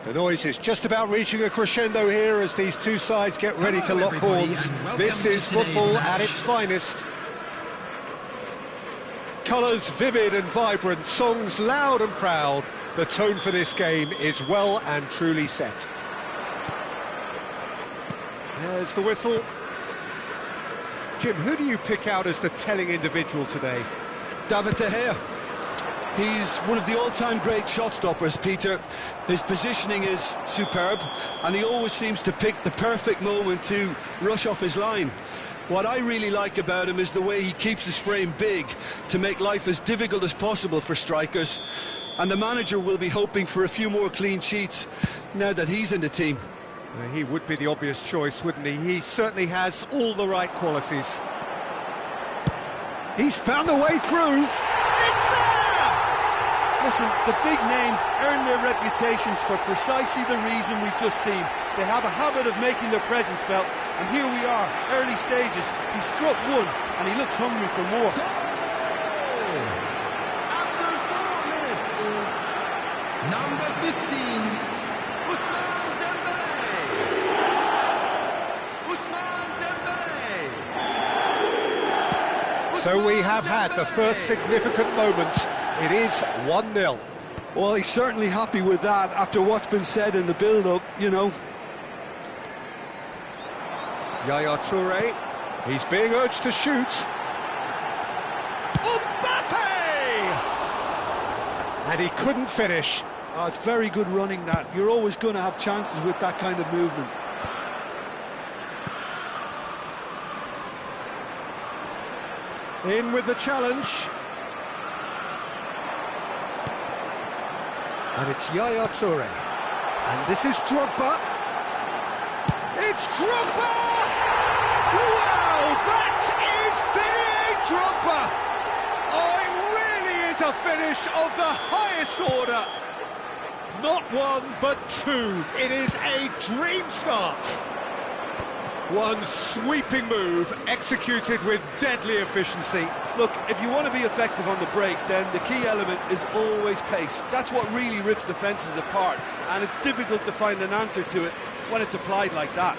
The noise is just about reaching a crescendo here as these two sides get ready to lock horns. This is football at its finest. Colours vivid and vibrant, songs loud and proud. The tone for this game is well and truly set. There's the whistle. Jim, who do you pick out as the telling individual today? David De Gea. He's one of the all-time great shot stoppers, Peter. His positioning is superb, and he always seems to pick the perfect moment to rush off his line. What I really like about him is the way he keeps his frame big to make life as difficult as possible for strikers. And the manager will be hoping for a few more clean sheets now that he's in the team. He would be the obvious choice, wouldn't he? He certainly has all the right qualities. He's found a way through. It's there! Listen, the big names earn their reputations for precisely the reason we've just seen. They have a habit of making their presence felt, and here we are, early stages. He struck one, and he looks hungry for more. After 4 minutes is number 15, Ousmane Dembélé. Ousmane Dembélé. So we have had the first significant moment. It is 1-0. Well, he's certainly happy with that after what's been said in the build-up, you know. Yaya Toure, he's being urged to shoot. Mbappe! And he couldn't finish. Oh, it's very good running, that. You're always going to have chances with that kind of movement. In with the challenge. And it's Yaya Toure. And this is Drogba. It's Drogba! Wow, that is Didier Drogba! Oh, it really is a finish of the highest order. Not one, but two. It is a dream start. One sweeping move, executed with deadly efficiency. Look, if you want to be effective on the break, then the key element is always pace. That's what really rips defences apart, and it's difficult to find an answer to it when it's applied like that.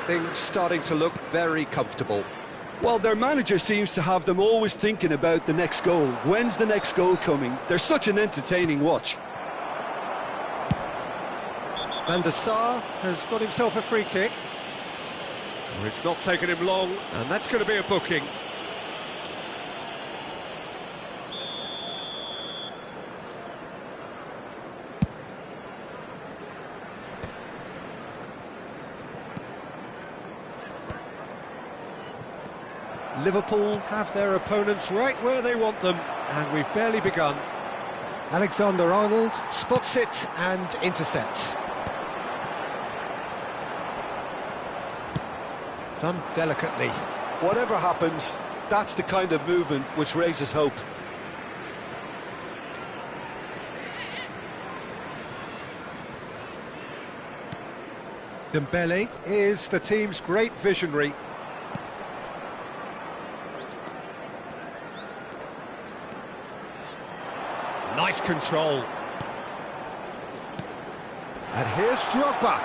Things starting to look very comfortable. Well, their manager seems to have them always thinking about the next goal. When's the next goal coming? They're such an entertaining watch. Van der Sar has got himself a free kick. Well, it's not taken him long, and that's going to be a booking. Liverpool have their opponents right where they want them, and we've barely begun. Alexander-Arnold spots it and intercepts. Done delicately. Whatever happens, that's the kind of movement which raises hope. Dembélé is the team's great visionary. Nice control. And here's Drogba.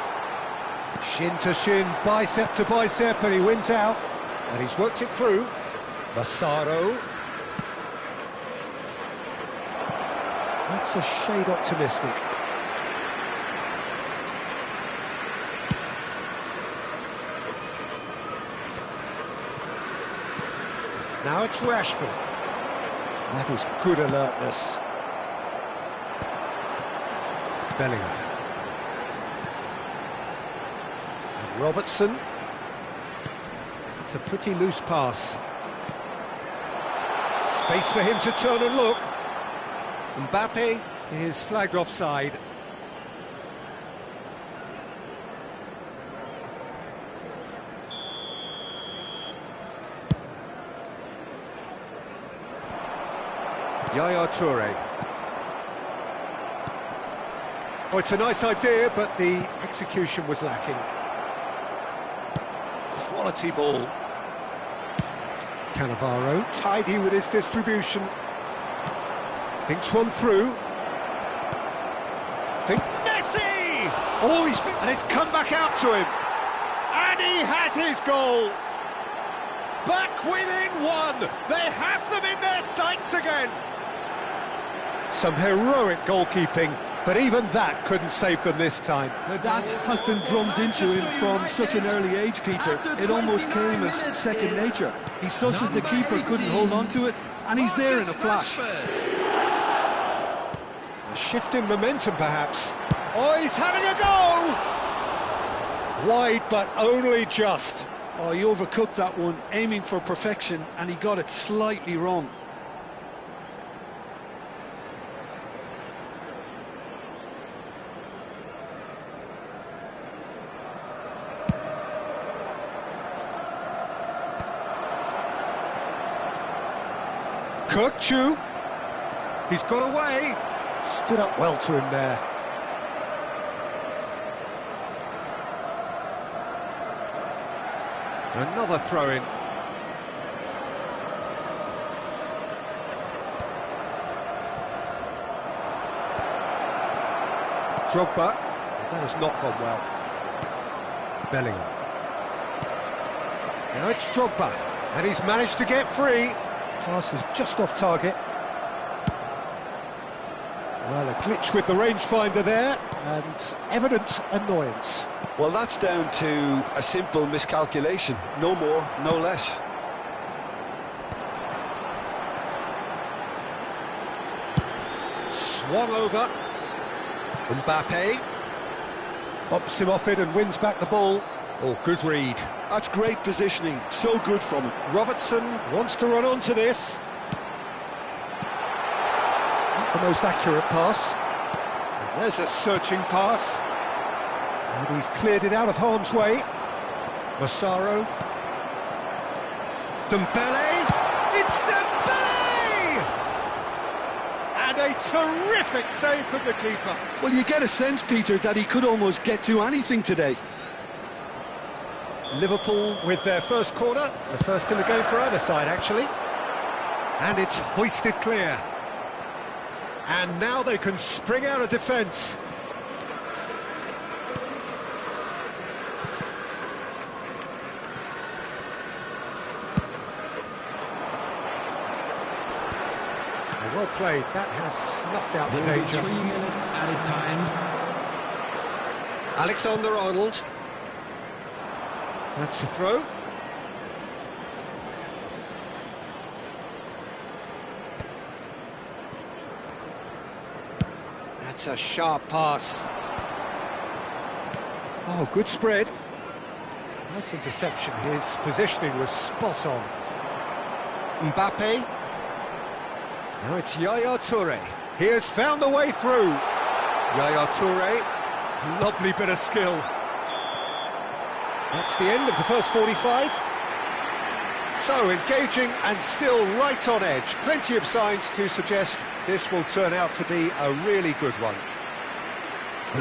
Shin to shin, bicep to bicep, and he wins out. And he's worked it through. Massaro. That's a shade optimistic. Now it's Rashford. That was good alertness. Bellingham. And Robertson. It's a pretty loose pass. Space for him to turn and look. Mbappe is flagged offside. Yaya Toure. Oh, it's a nice idea, but the execution was lacking. Quality ball. Cannavaro, tidy with his distribution. Thinks one through. think Messi! Oh, and it's come back out to him. And he has his goal. Back within one. They have them in their sights again. Some heroic goalkeeping, but even that couldn't save them this time. That has been drummed into him from such an early age, Peter. It almost came as second nature. He susses the keeper, couldn't hold on to it, and he's there in a flash. A shift in momentum, perhaps. Oh, he's having a go! Wide, but only just. Oh, he overcooked that one, aiming for perfection, and he got it slightly wrong. Chu, he's got away. Stood up well to him there. Another throw-in. Drogba. That has not gone well. Bellingham. Now it's Drogba, and he's managed to get free. Pass is just off target. Well, a glitch with the rangefinder there, and evident annoyance. Well, that's down to a simple miscalculation. No more, no less. Swung over. Mbappe. Bumps him off it and wins back the ball. Oh, good read. That's great positioning, so good from him. Robertson wants to run onto this. Not the most accurate pass. And there's a searching pass. And he's cleared it out of harm's way. Massaro. Dembele. It's Dembele! And a terrific save from the keeper. Well, you get a sense, Peter, that he could almost get to anything today. Liverpool with their first corner, the first in the game for either side, actually. And it's hoisted clear. And now they can spring out of defence. Well played, that has snuffed out the danger. 3 minutes added time. Alexander-Arnold. That's a throw. That's a sharp pass. Oh, good spread. Nice interception. His positioning was spot on. Mbappe. Now it's Yaya Toure. He has found the way through. Yaya Toure. Lovely bit of skill. That's the end of the first 45. So engaging and still right on edge. Plenty of signs to suggest this will turn out to be a really good one.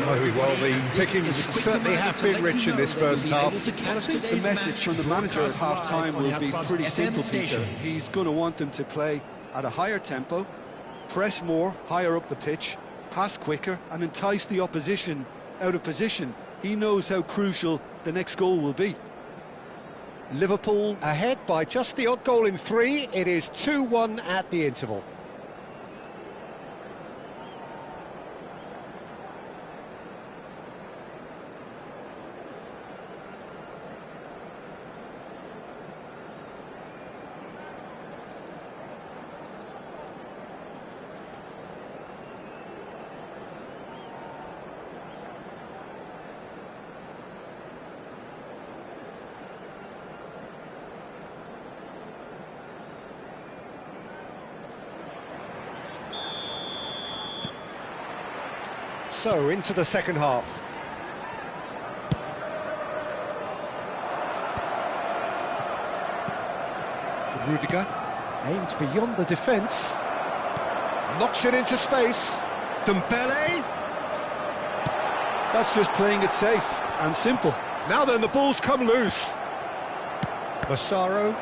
Oh, well, the pickings certainly have been rich in this first half. Well, I think the message from the manager at half-time will be pretty simple, Peter. He's going to want them to play at a higher tempo, press more, higher up the pitch, pass quicker, and entice the opposition out of position. He knows how crucial the next goal will be. Liverpool ahead by just the odd goal in 3. It is 2-1 at the interval. So, into the second half. Rudiger aimed beyond the defence. Knocks it into space. Dembele. That's just playing it safe and simple. Now then, the ball's come loose. Massaro.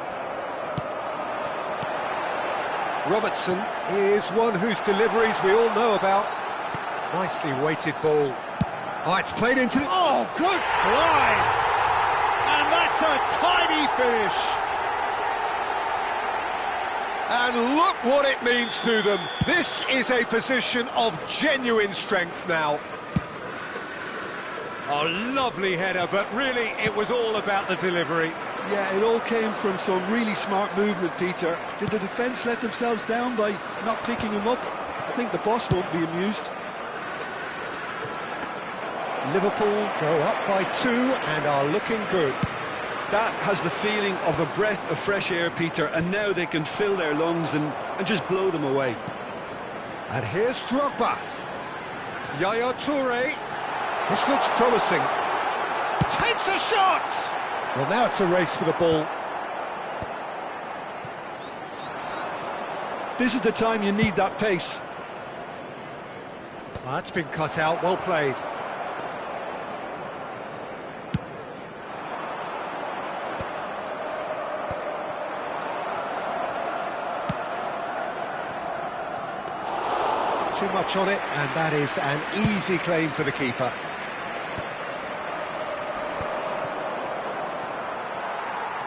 Robertson is one whose deliveries we all know about. Nicely weighted ball. Oh, it's played into the... Oh, good glide! And that's a tidy finish. And look what it means to them. This is a position of genuine strength now. Oh, lovely header, but really it was all about the delivery. Yeah, it all came from some really smart movement, Peter. Did the defence let themselves down by not picking him up? I think the boss won't be amused. Liverpool go up by 2 and are looking good. That has the feeling of a breath of fresh air, Peter, and now they can fill their lungs and just blow them away. And here's Drogba. Yaya Toure. This looks promising. Takes a shot! Well, now it's a race for the ball. This is the time you need that pace. Well, that's been cut out, well played. Too much on it, and that is an easy claim for the keeper.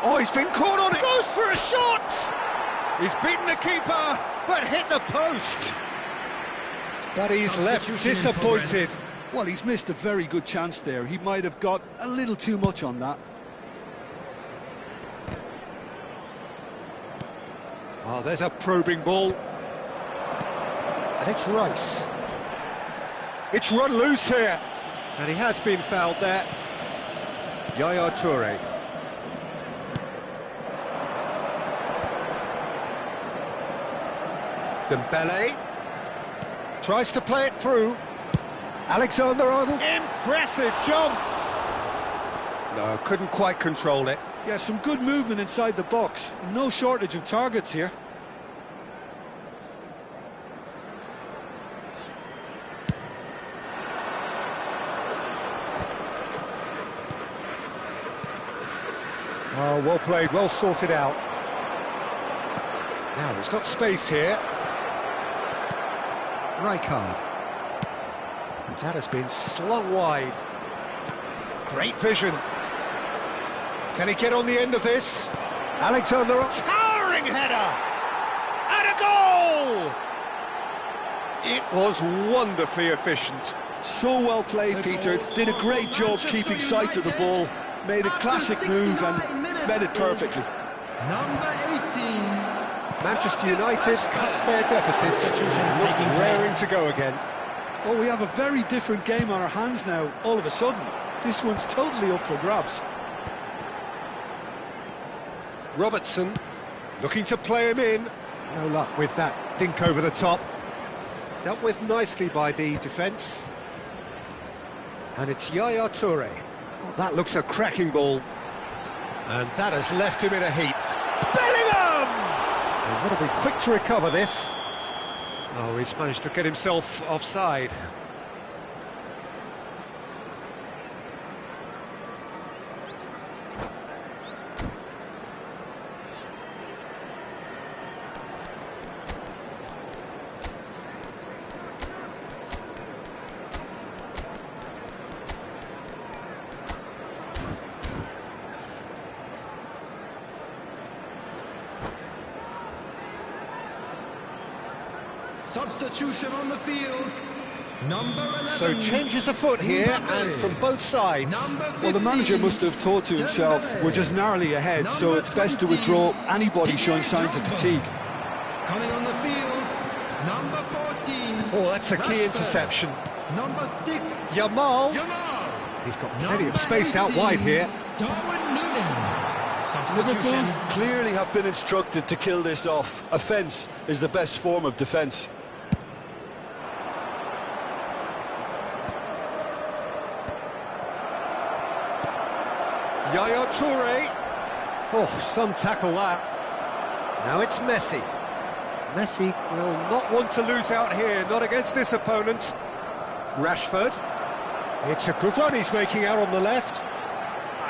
Oh, he's been caught on it! Goes for a shot! He's beaten the keeper, but hit the post. But he's left disappointed. Well, he's missed a very good chance there. He might have got a little too much on that. Oh, there's a probing ball. And it's Rice. It's run loose here. And he has been fouled there. Yaya Toure. Dembele. Tries to play it through. Alexander-Arnold. Impressive jump. No, couldn't quite control it. Yeah, some good movement inside the box. No shortage of targets here. Oh, well played, well sorted out. Now he's got space here. Rijkaard. That has been slung wide. Great vision. Can he get on the end of this? Alexander, towering header! And a goal! It was wonderfully efficient. So well played, Peter. Did a great job keeping sight of the ball. Made a classic move and met it perfectly. Number 18. Manchester United cut their deficits and look raring to go again. Oh, we have a very different game on our hands now, all of a sudden. This one's totally up for grabs. Robertson looking to play him in. No luck with that dink over the top. Dealt with nicely by the defence. And it's Yaya Toure. Oh, that looks a cracking ball. And that has left him in a heap. Bellingham! He's got to be quick to recover this. Oh, he's managed to get himself offside. Substitution on the field. Number 11. So changes afoot here, and from both sides. Well, the manager must have thought to himself, we're just narrowly ahead, so it's best to withdraw anybody showing signs of fatigue. Coming on the field, number 14. Oh, that's a key interception. Number 6. Yamal. Yamal. He's got plenty of space out wide here. Darwin Núñez. Liverpool Substitution. clearly have been instructed to kill this off. Offence is the best form of defence. Yaya Toure. Oh, some tackle that. Now it's Messi. Messi will not want to lose out here, not against this opponent. Rashford. It's a good run he's making out on the left.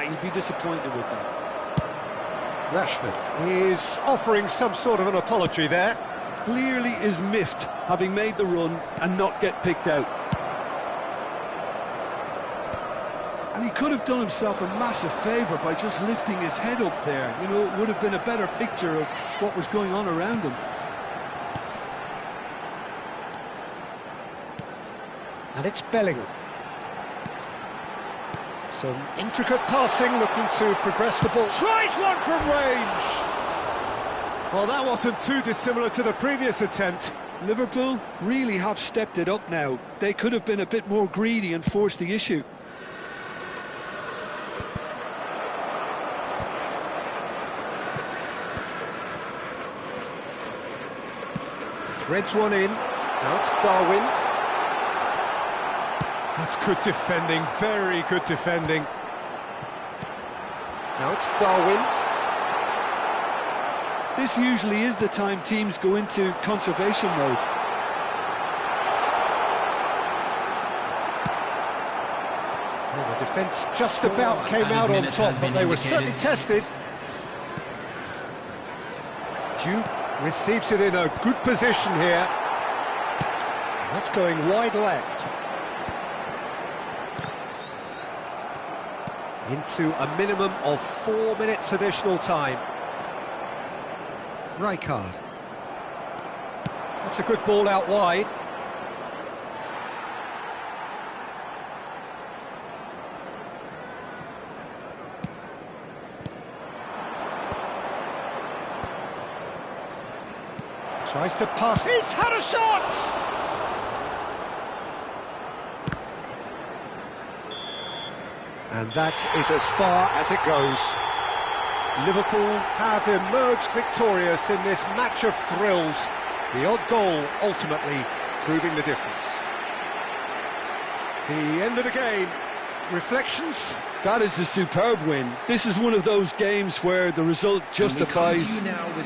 He'd be disappointed with that. Rashford is offering some sort of an apology there. Clearly is miffed, having made the run and not get picked out. And he could have done himself a massive favour by just lifting his head up there. You know, it would have been a better picture of what was going on around him. And it's Bellingham. Some intricate passing, looking to progress the ball. Tries one from range! Well, that wasn't too dissimilar to the previous attempt. Liverpool really have stepped it up now. They could have been a bit more greedy and forced the issue. Threads one in. Now it's Darwin. That's good defending, very good defending. Now it's Darwin. This usually is the time teams go into conservation mode. Well, the defence just about came out on top, but they were certainly tested. Duke receives it in a good position here. That's going wide left. Into a minimum of 4 minutes additional time. Rijkaard. That's a good ball out wide. Tries to pass. He's had a shot! And that is as far as it goes. Liverpool have emerged victorious in this match of thrills. The odd goal ultimately proving the difference. The end of the game. Reflections? That is a superb win. This is one of those games where the result justifies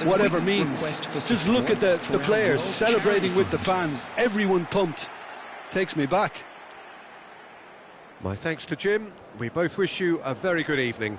whatever means. Just look at the players celebrating with the fans. Everyone pumped. Takes me back. My thanks to Jim. We both wish you a very good evening.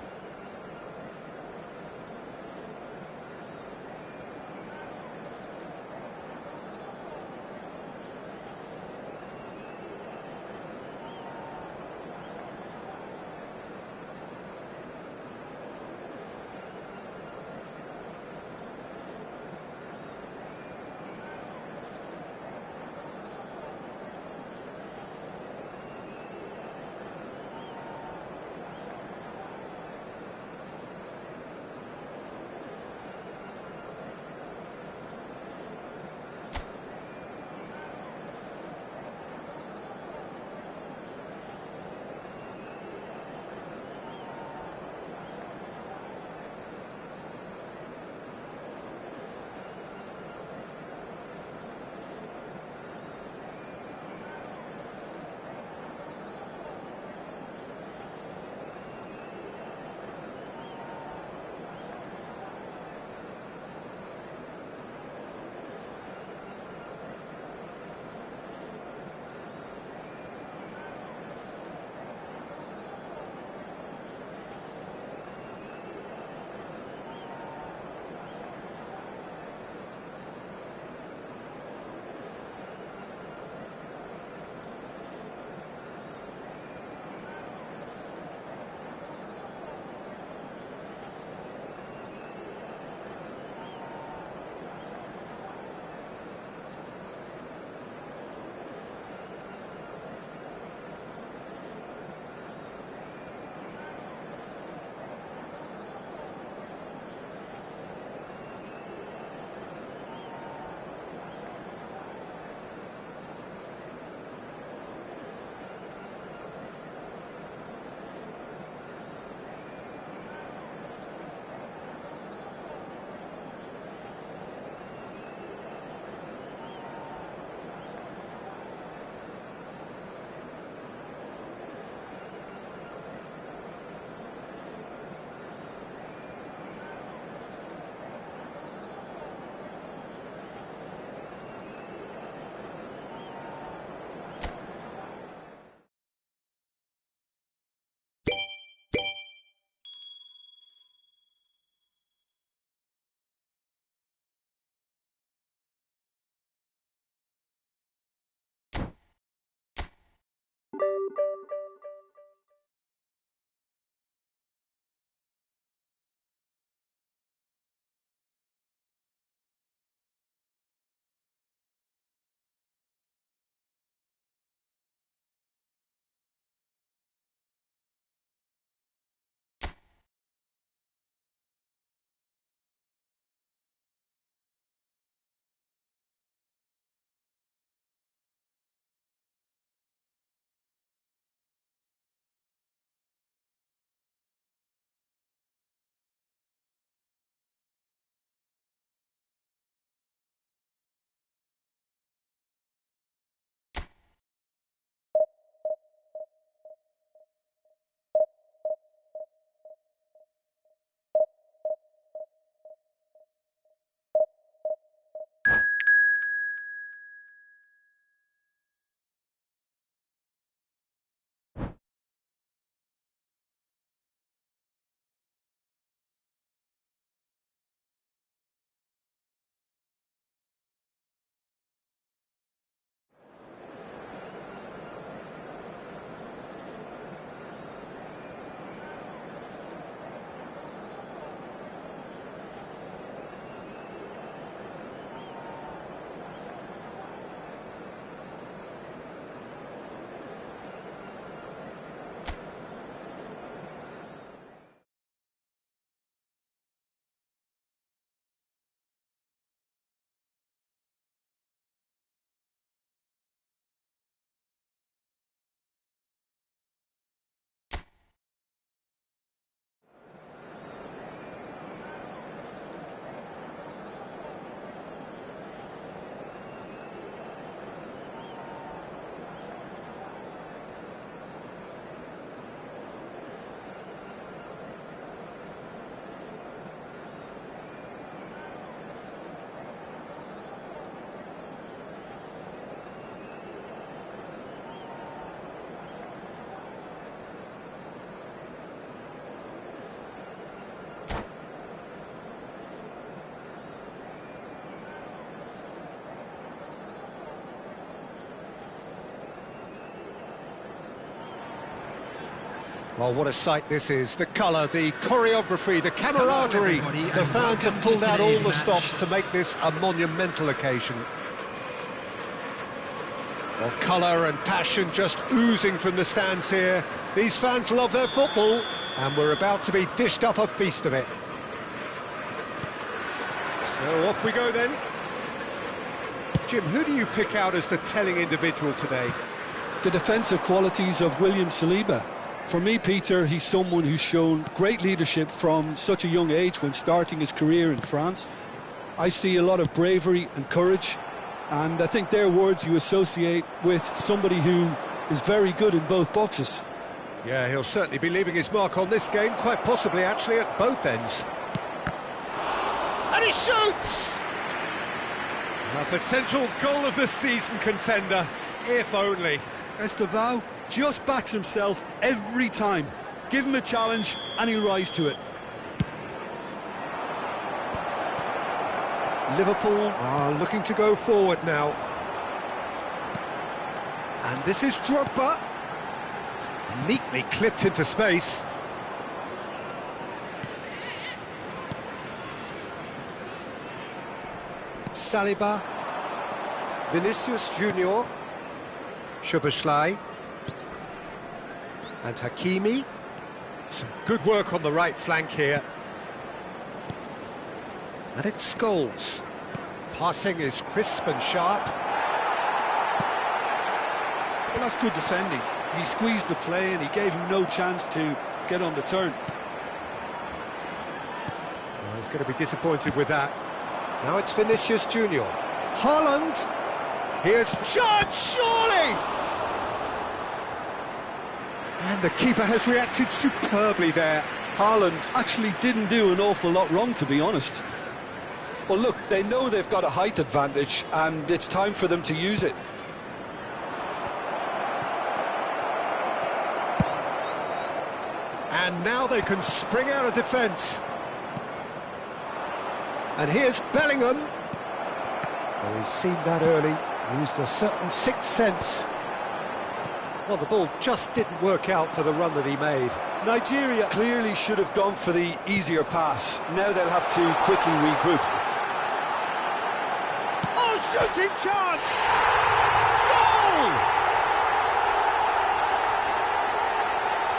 Well, what a sight this is. The colour, the choreography, the camaraderie. The fans have pulled out all the stops to make this a monumental occasion. Well, colour and passion just oozing from the stands here. These fans love their football, and we're about to be dished up a feast of it. So off we go then. Jim, who do you pick out as the telling individual today? The defensive qualities of William Saliba. For me, Peter, he's someone who's shown great leadership from such a young age when starting his career in France. I see a lot of bravery and courage, and I think they're words you associate with somebody who is very good in both boxes. Yeah, he'll certainly be leaving his mark on this game, quite possibly actually at both ends. And he shoots! A potential goal of the season contender, if only. Estevao just backs himself every time. Give him a challenge and he'll rise to it. Liverpool are looking to go forward now. And this is Drogba. Neatly clipped into space. Saliba. Vinicius Junior. Szoboszlai. And Hakimi. Some good work on the right flank here. And it's Scholes. Passing is crisp and sharp. Well, that's good defending. He squeezed the play and he gave him no chance to get on the turn. Well, he's going to be disappointed with that. Now it's Vinicius Junior. Haaland. Here's chance, surely! And the keeper has reacted superbly there. Haaland actually didn't do an awful lot wrong, to be honest. Well, look, they know they've got a height advantage, and it's time for them to use it. And now they can spring out of defence. And here's Bellingham. Well, he's seen that early, used a certain sixth sense. Well, the ball just didn't work out for the run that he made. Nigeria clearly should have gone for the easier pass. Now they'll have to quickly regroup. Oh, shooting chance! Goal!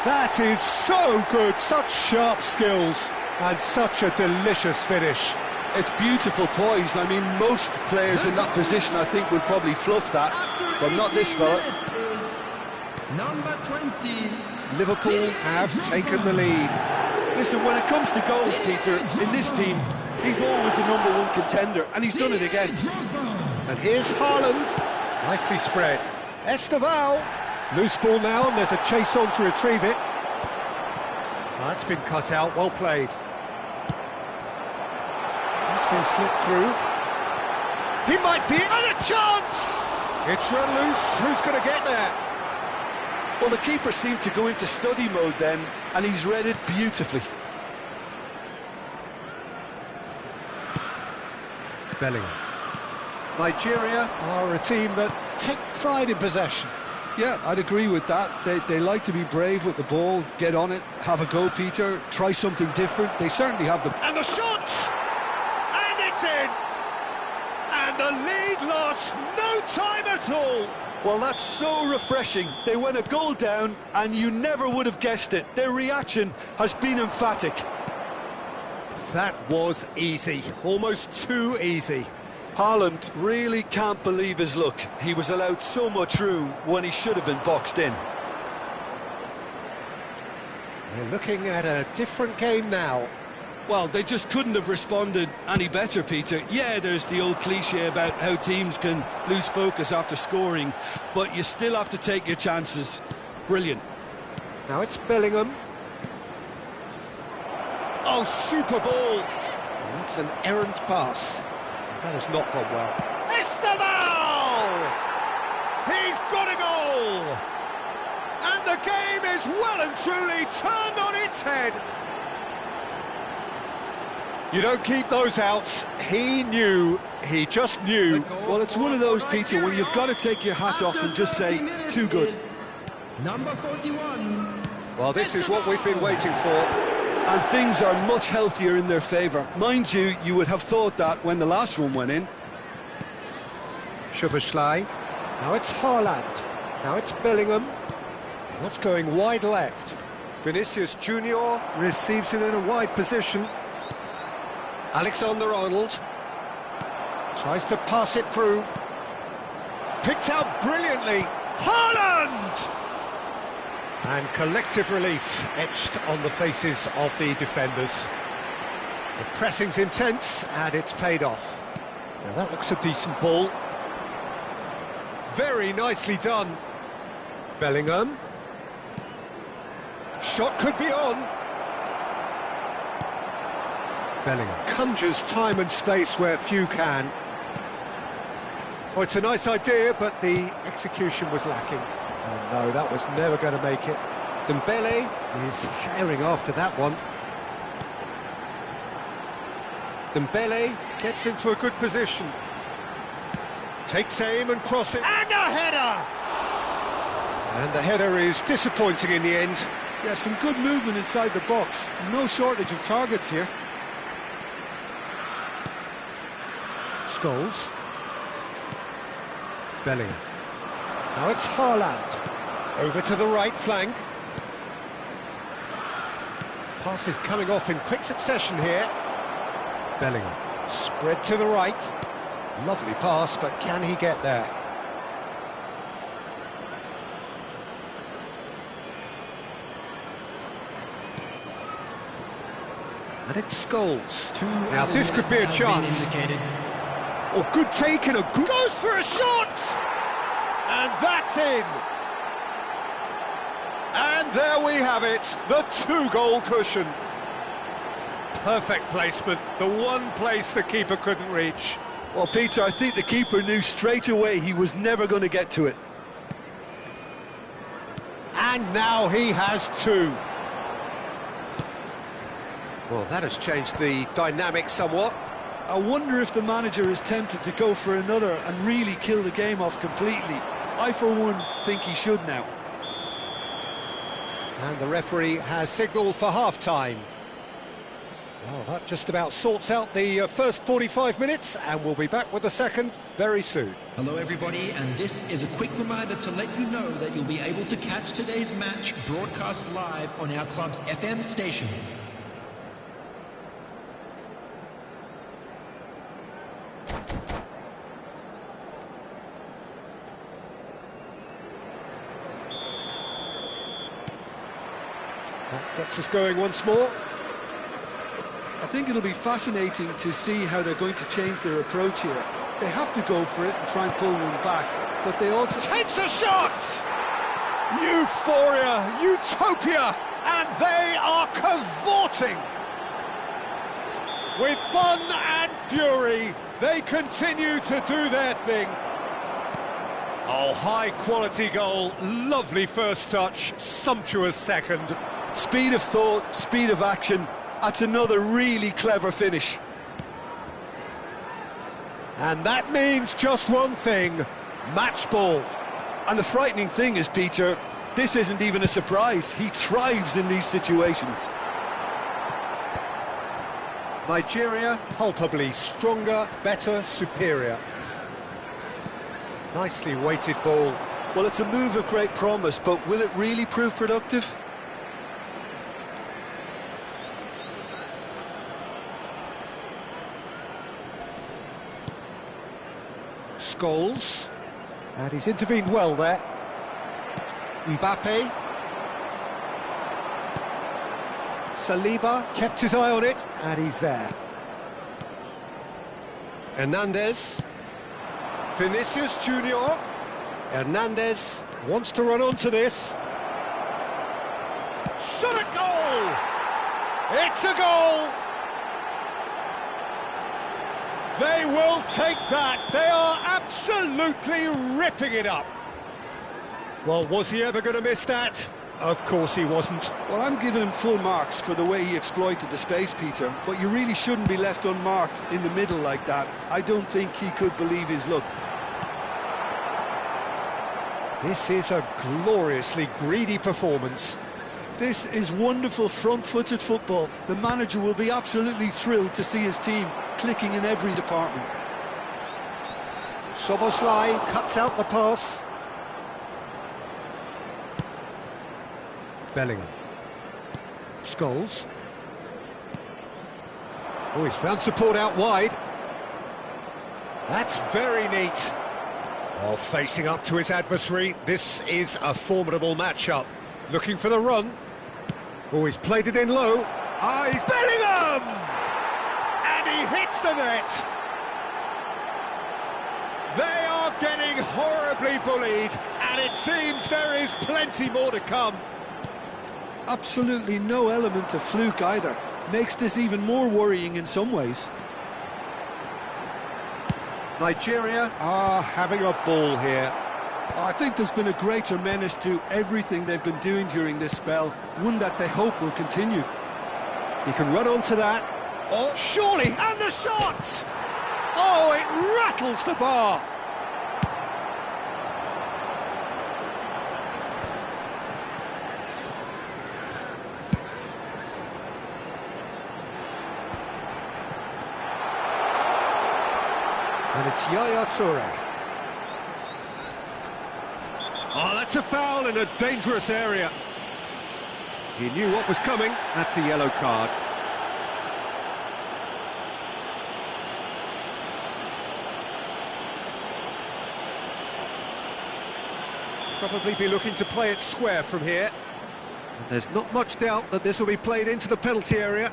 That is so good, such sharp skills, and such a delicious finish. It's beautiful poise. I mean, most players in that position, I think, would probably fluff that, but not this fella. Number 20. Liverpool have taken the lead. Listen, when it comes to goals, Peter, in this team, he's always the #1 contender, and he's done it again. And here's Haaland, nicely spread. Estevao, loose ball now, and there's a chase on to retrieve it. That's been cut out, well played. That's been slipped through. He might be, and a chance! It's run loose, who's going to get there? Well, the keeper seemed to go into study mode then, and he's read it beautifully. Bellingham. Nigeria are a team that take pride in possession. Yeah, I'd agree with that. They like to be brave with the ball, get on it, have a go, Peter, try something different. They certainly have the... And the shot! And it's in! And the lead lost no time at all! Well, that's so refreshing. They went a goal down, and you never would have guessed it. Their reaction has been emphatic. That was easy, almost too easy. Haaland really can't believe his luck. He was allowed so much room when he should have been boxed in. We're looking at a different game now. Well, they just couldn't have responded any better, Peter. Yeah, there's the old cliche about how teams can lose focus after scoring, but you still have to take your chances. Brilliant. Now it's Bellingham. Oh, super ball! And that's an errant pass. That has not gone well. Estevao! He's got a goal! And the game is well and truly turned on its head. You don't keep those outs. He knew, he just knew. Well, it's one of those, Peter, when you've got to take your hat off and just say, too good. Number 41. Well, this is what we've been waiting for. And things are much healthier in their favour. Mind you, you would have thought that when the last one went in. Szoboszlai. Now it's Haaland. Now it's Bellingham. That's going wide left. Vinicius Junior receives it in a wide position. Alexander-Arnold tries to pass it through. Picked out brilliantly. Haaland! And collective relief etched on the faces of the defenders. The pressing's intense and it's paid off. Now that looks a decent ball. Very nicely done. Bellingham. Shot could be on. Bellingham conjures time and space where few can. Oh, it's a nice idea, but the execution was lacking. Oh no, that was never going to make it. Dembele is herring after that one. Dembele gets into a good position. Takes aim and crosses. And a header! And the header is disappointing in the end. Yeah, some good movement inside the box. No shortage of targets here. Scholes. Bellingham. Now it's Haaland. Over to the right flank. Pass is coming off in quick succession here. Bellingham. Spread to the right. Lovely pass, but can he get there? And it's Scholes. Now this could be a chance. Oh, good take and a good... Goes for a shot! And that's in! And there we have it, the two-goal cushion. Perfect placement, the one place the keeper couldn't reach. Well, Peter, I think the keeper knew straight away he was never going to get to it. And now he has two. Well, that has changed the dynamic somewhat. I wonder if the manager is tempted to go for another and really kill the game off completely. I, for one, think he should now. And the referee has signalled for half-time. Well, that just about sorts out the first 45 minutes, and we'll be back with the second very soon. Hello everybody, and this is a quick reminder to let you know that you'll be able to catch today's match broadcast live on our club's FM station. That gets us going once more. I think it'll be fascinating to see how they're going to change their approach here. They have to go for it and try and pull one back, but they also... Takes a shot! Euphoria, utopia, and they are cavorting! With fun and fury, they continue to do their thing. Oh, high-quality goal, lovely first touch, sumptuous second. Speed of thought, speed of action. That's another really clever finish. And that means just one thing, match ball. And the frightening thing is, Peter, this isn't even a surprise. He thrives in these situations. Nigeria, palpably stronger, better, superior. Nicely weighted ball. Well, it's a move of great promise, but will it really prove productive? Scholes, and he's intervened well there. Mbappe. Saliba kept his eye on it, and he's there. Hernandez. Vinicius Junior. Hernandez wants to run onto this. Shot a goal! It's a goal! They will take that. They are absolutely ripping it up. Well, was he ever going to miss that? Of course he wasn't. Well, I'm giving him full marks for the way he exploited the space, Peter, but you really shouldn't be left unmarked in the middle like that. I don't think he could believe his luck. This is a gloriously greedy performance. This is wonderful front-footed football. The manager will be absolutely thrilled to see his team clicking in every department. Soboslai cuts out the pass. Bellingham. Scholes. Oh, he's found support out wide. That's very neat. Oh, facing up to his adversary. This is a formidable matchup. Looking for the run. Oh, he's played it in low. Ah, he's Bellingham! And he hits the net. They are getting horribly bullied, and it seems there is plenty more to come. Absolutely no element of fluke either. Makes this even more worrying in some ways. Nigeria are having a ball here. I think there's been a greater menace to everything they've been doing during this spell, one that they hope will continue. He can run onto that. Oh, surely! And the shot! Oh, it rattles the bar! And it's Yaya Toure. Oh, that's a foul in a dangerous area. He knew what was coming. That's a yellow card. Probably be looking to play it square from here. And there's not much doubt that this will be played into the penalty area.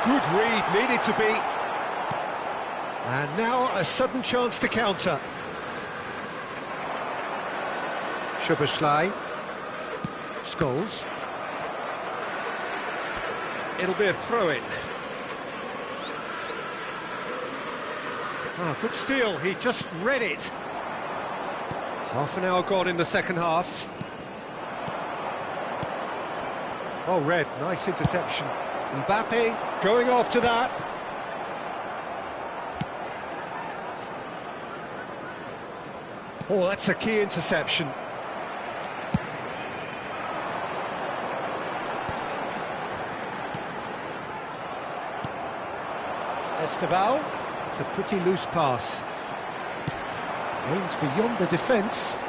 Good read, needed to be. And now a sudden chance to counter. Szoboszlai. Scholes. It'll be a throw-in. Ah, good steal, he just read it. Half an hour gone in the second half. Oh, read, nice interception. Mbappe going after that. Oh, that's a key interception. Esteval. It's a pretty loose pass. Aimed beyond the defence.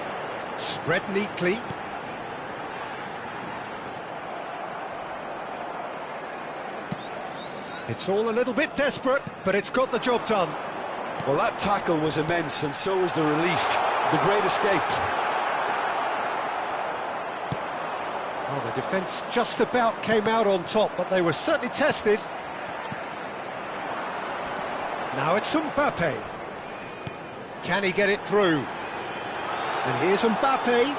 Spread neatly. It's all a little bit desperate, but it's got the job done. Well, that tackle was immense, and so was the relief. The great escape. Well, the defence just about came out on top, but they were certainly tested. Now it's Mbappe. Can he get it through? And here's Mbappe.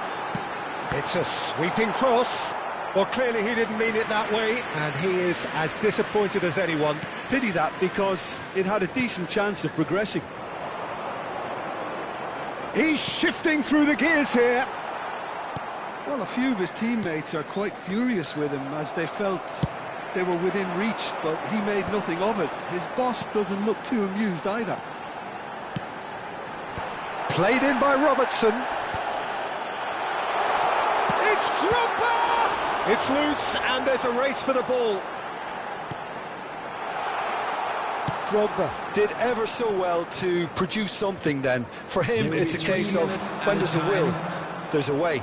It's a sweeping cross. Well, clearly he didn't mean it that way, and he is as disappointed as anyone. Pity that, because it had a decent chance of progressing. He's shifting through the gears here. Well, a few of his teammates are quite furious with him, as they felt they were within reach, but he made nothing of it. His boss doesn't look too amused either. Played in by Robertson. It's Drogba! It's loose, and there's a race for the ball. Drogba did ever so well to produce something then. For him, it's a case of when there's a will, there's a way.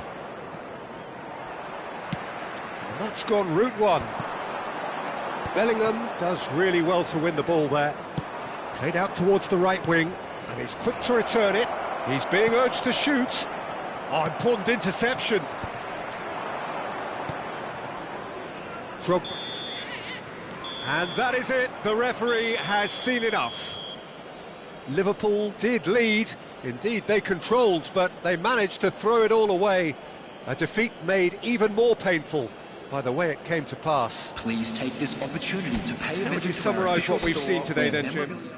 And that's gone route one. Bellingham does really well to win the ball there. Played out towards the right wing, and he's quick to return it. He's being urged to shoot. Oh, important interception. Drogba. And that is it, the referee has seen enough. Liverpool did lead, indeed they controlled, but they managed to throw it all away. A defeat made even more painful by the way it came to pass. Please take this opportunity to pay a visit. How would you to our summarise official what we've store seen today for then, Jim? memorabilia.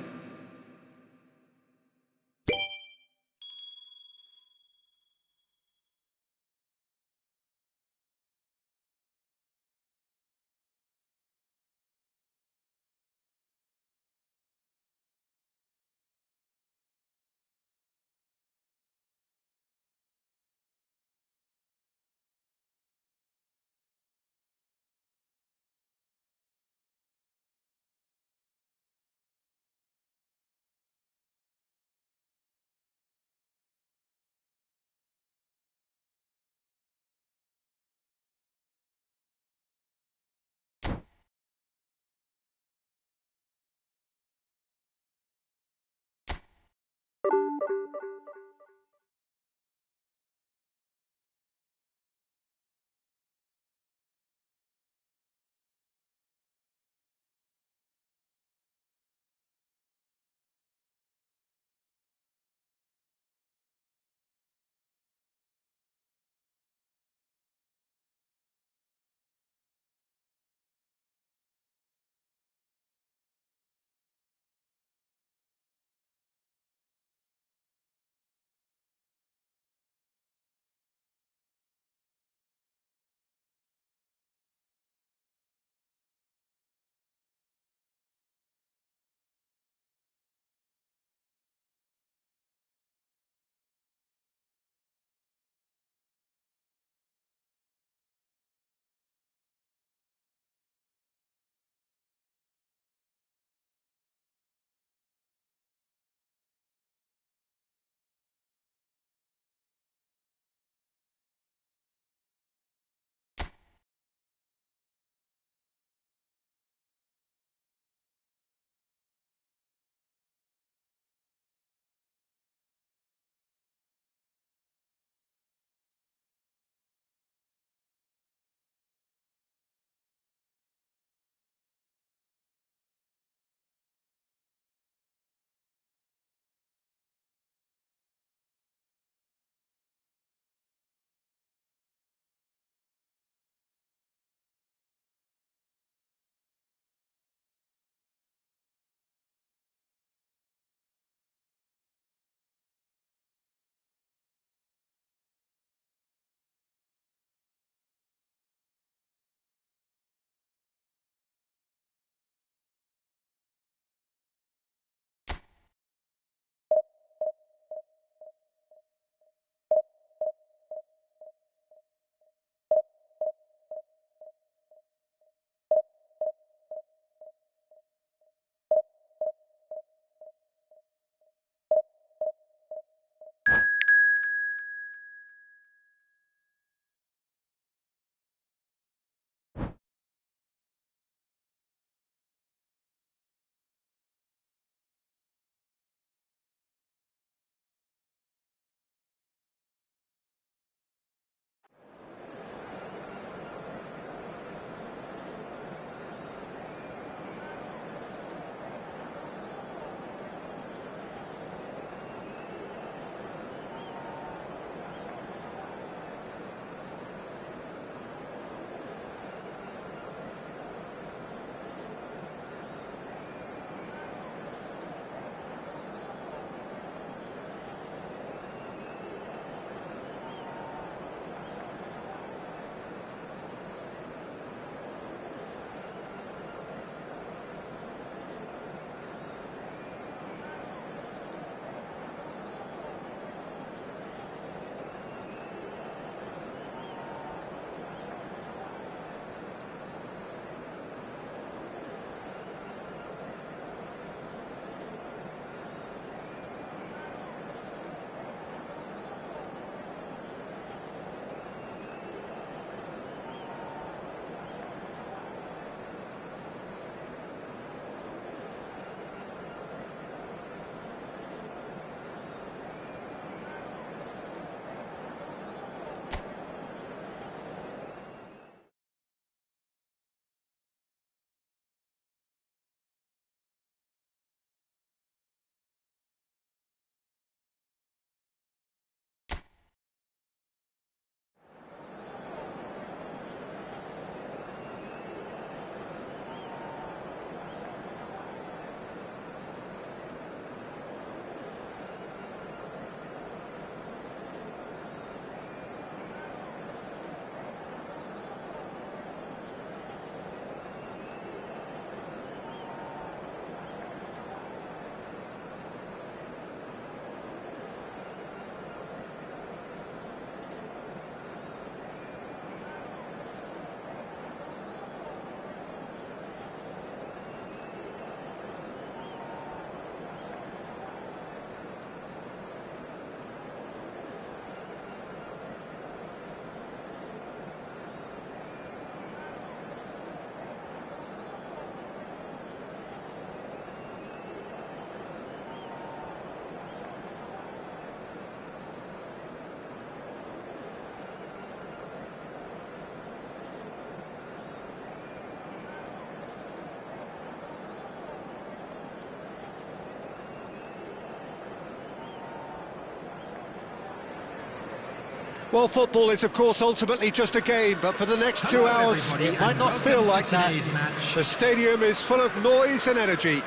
Well, football is, of course, ultimately just a game, but for the next 2 hours, everybody, it might and not welcome feel to like that. today's match. The stadium is full of noise and energy.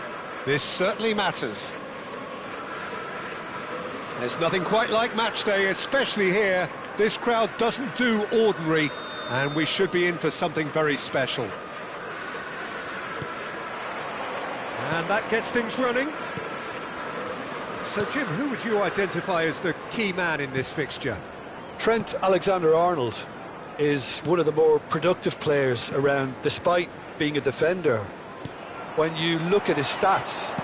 This certainly matters. There's nothing quite like match day, especially here. This crowd doesn't do ordinary, and we should be in for something very special. And that gets things running. So, Jim, who would you identify as the key man in this fixture? Trent Alexander-Arnold is one of the more productive players around, despite being a defender. When you look at his stats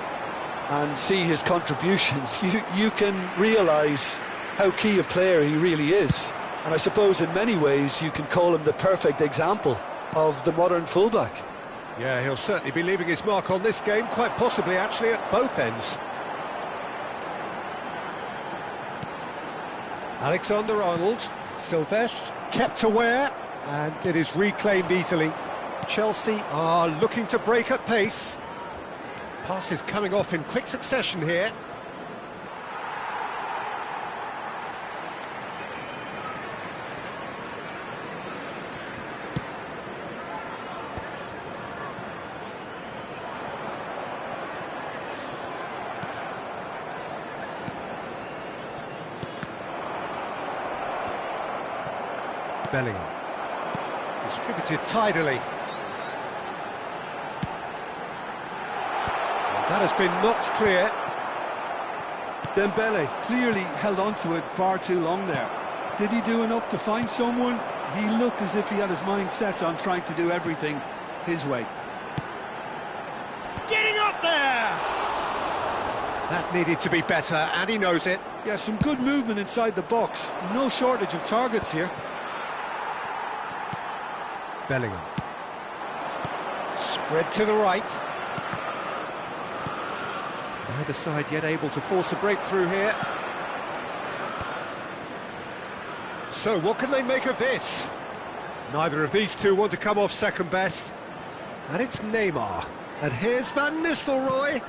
and see his contributions, you can realise how key a player he really is. And I suppose in many ways you can call him the perfect example of the modern fullback. Yeah, he'll certainly be leaving his mark on this game, quite possibly actually at both ends. Alexander-Arnold, Silvestre, kept aware, and it is reclaimed easily. Chelsea are looking to break at pace. Passes coming off in quick succession here. Bellingham. Distributed tidily. That has been knocked clear. Dembele clearly held on to it far too long there. Did he do enough to find someone? He looked as if he had his mind set on trying to do everything his way. Getting up there! That needed to be better, and he knows it. Yeah, some good movement inside the box. No shortage of targets here. Bellingham. Spread to the right. Neither side yet able to force a breakthrough here. So what can they make of this? Neither of these two want to come off second best. And it's Neymar. And here's Van Nistelrooy.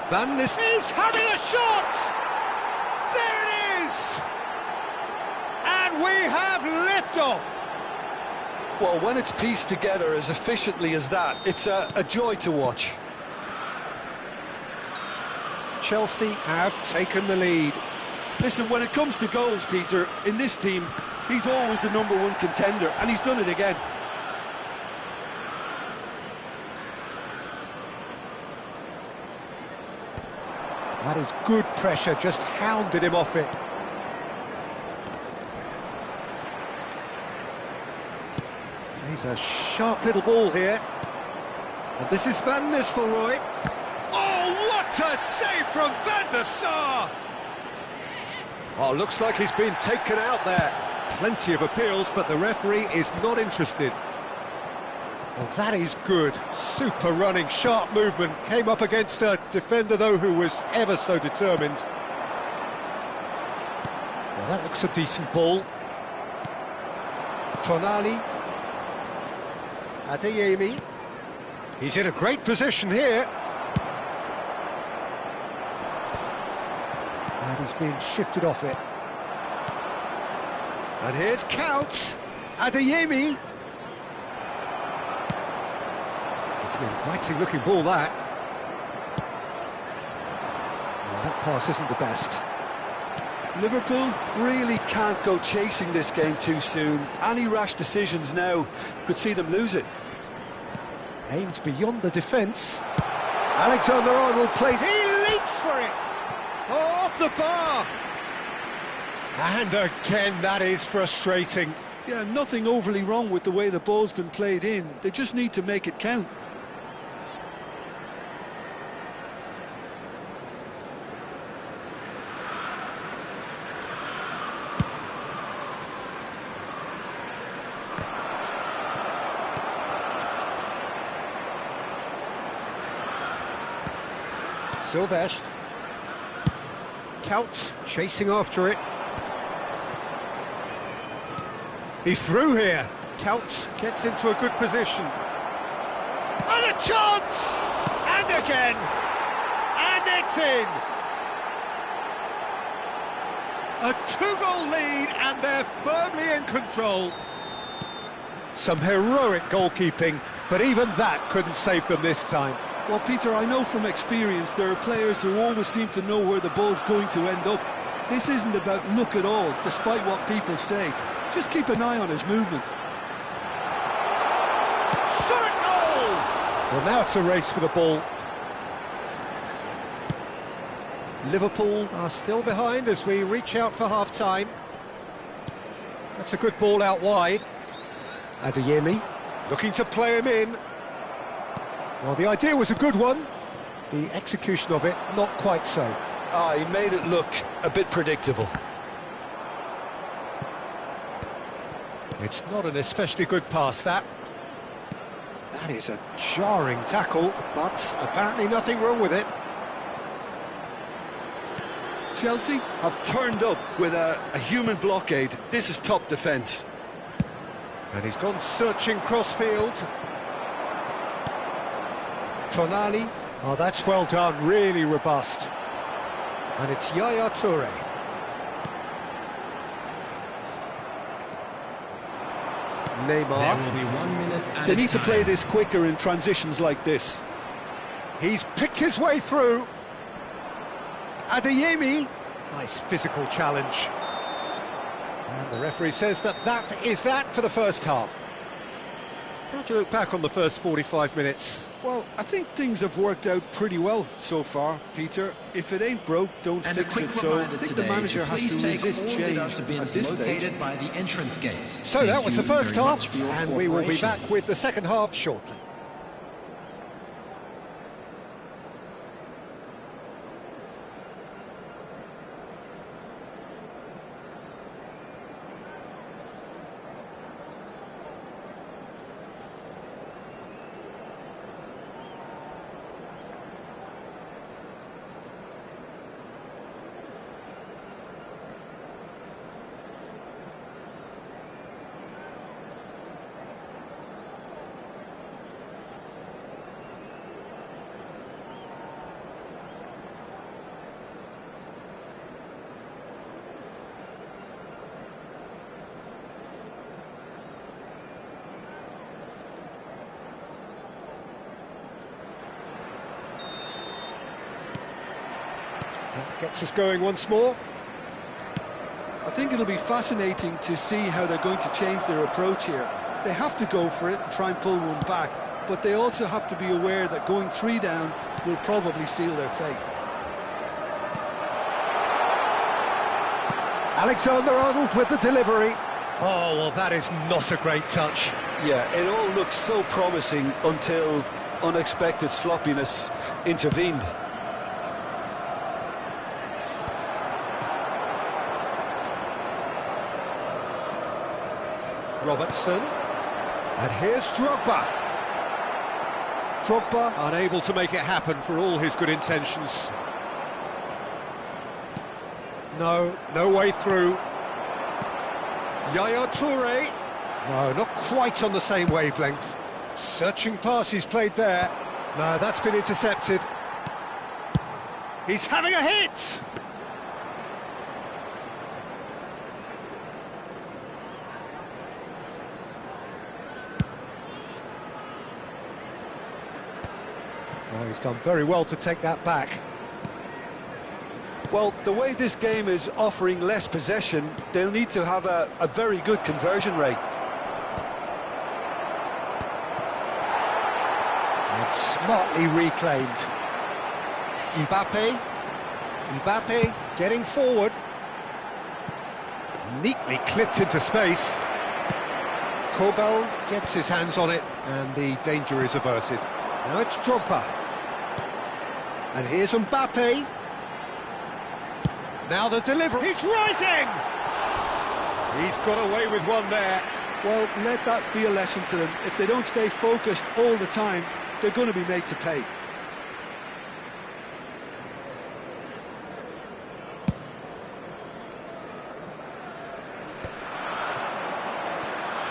Van Nistelrooy is having a shot! There it is! And we have liftoff! Well, when it's pieced together as efficiently as that, it's a joy to watch. Chelsea have taken the lead. Listen, when it comes to goals, Peter, in this team, he's always the #1 contender, and he's done it again. That is good pressure, just hounded him off it. Plays a sharp little ball here. And this is Van Nistelrooy. Oh, what a save from Van der Sar! Oh, looks like he's been taken out there. Plenty of appeals, but the referee is not interested. Well, that is good. Super running, sharp movement. Came up against a defender, though, who was ever so determined. Well, that looks a decent ball. Tonali. Adeyemi. He's in a great position here. And he's being shifted off it. And here's Couch. Adeyemi. It's an inviting looking ball, that. Well, that pass isn't the best. Liverpool really can't go chasing this game too soon. Any rash decisions now could see them lose it. Aimed beyond the defence. Alexander-Arnold played. He leaps for it. Oh, off the bar. And again, that is frustrating. Yeah, nothing overly wrong with the way the ball's been played in. They just need to make it count. Silvestre. Couch chasing after it. He's through here. Couch gets into a good position. And a chance! And again! And it's in! A two-goal lead, and they're firmly in control. Some heroic goalkeeping, but even that couldn't save them this time. Well, Peter, I know from experience there are players who always seem to know where the ball's going to end up. This isn't about luck at all, despite what people say. Just keep an eye on his movement. Shot at goal! Well, now it's a race for the ball. Liverpool are still behind as we reach out for half-time. That's a good ball out wide. Adeyemi looking to play him in. Well, the idea was a good one. The execution of it, not quite so. He made it look a bit predictable. It's not an especially good pass, that. That is a jarring tackle, but apparently nothing wrong with it. Chelsea have turned up with a human blockade. This is top defence. And he's gone searching crossfield. Tonali. Oh, that's well done, really robust. And it's Yaya Toure. Neymar. There will be 1 minute at They a need to time. play this quicker in transitions like this. He's picked his way through. Adeyemi. Nice physical challenge. And the referee says that is that for the first half. How do you look back on the first 45 minutes? Well, I think things have worked out pretty well so far, Peter. If it ain't broke, don't And a fix quick it. So I reminder think the today manager has please to take resist all change deductible bins at this stage. located by the entrance gates. So Thank that was the you first very half, much for your and we will be cooperation. back with the second half shortly. That gets us going once more. I think it'll be fascinating to see how they're going to change their approach here. They have to go for it and try and pull one back, but they also have to be aware that going 3 down will probably seal their fate. Alexander-Arnold with the delivery. Oh, well, that is not a great touch. Yeah, it all looked so promising until unexpected sloppiness intervened. Robertson. And here's Drogba. Drogba unable to make it happen for all his good intentions. No way through. Yaya Toure. No, not quite on the same wavelength. Searching pass he's played there. No, that's been intercepted. He's having a hit! Oh, he's done very well to take that back. Well, the way this game is offering less possession, they'll need to have a very good conversion rate. And smartly reclaimed. Mbappe getting forward. Neatly clipped into space. Corbel gets his hands on it, and the danger is averted. Now it's Drogba. And here's Mbappe. Now the delivery. He's rising! He's got away with one there. Well, let that be a lesson to them. If they don't stay focused all the time, they're going to be made to pay.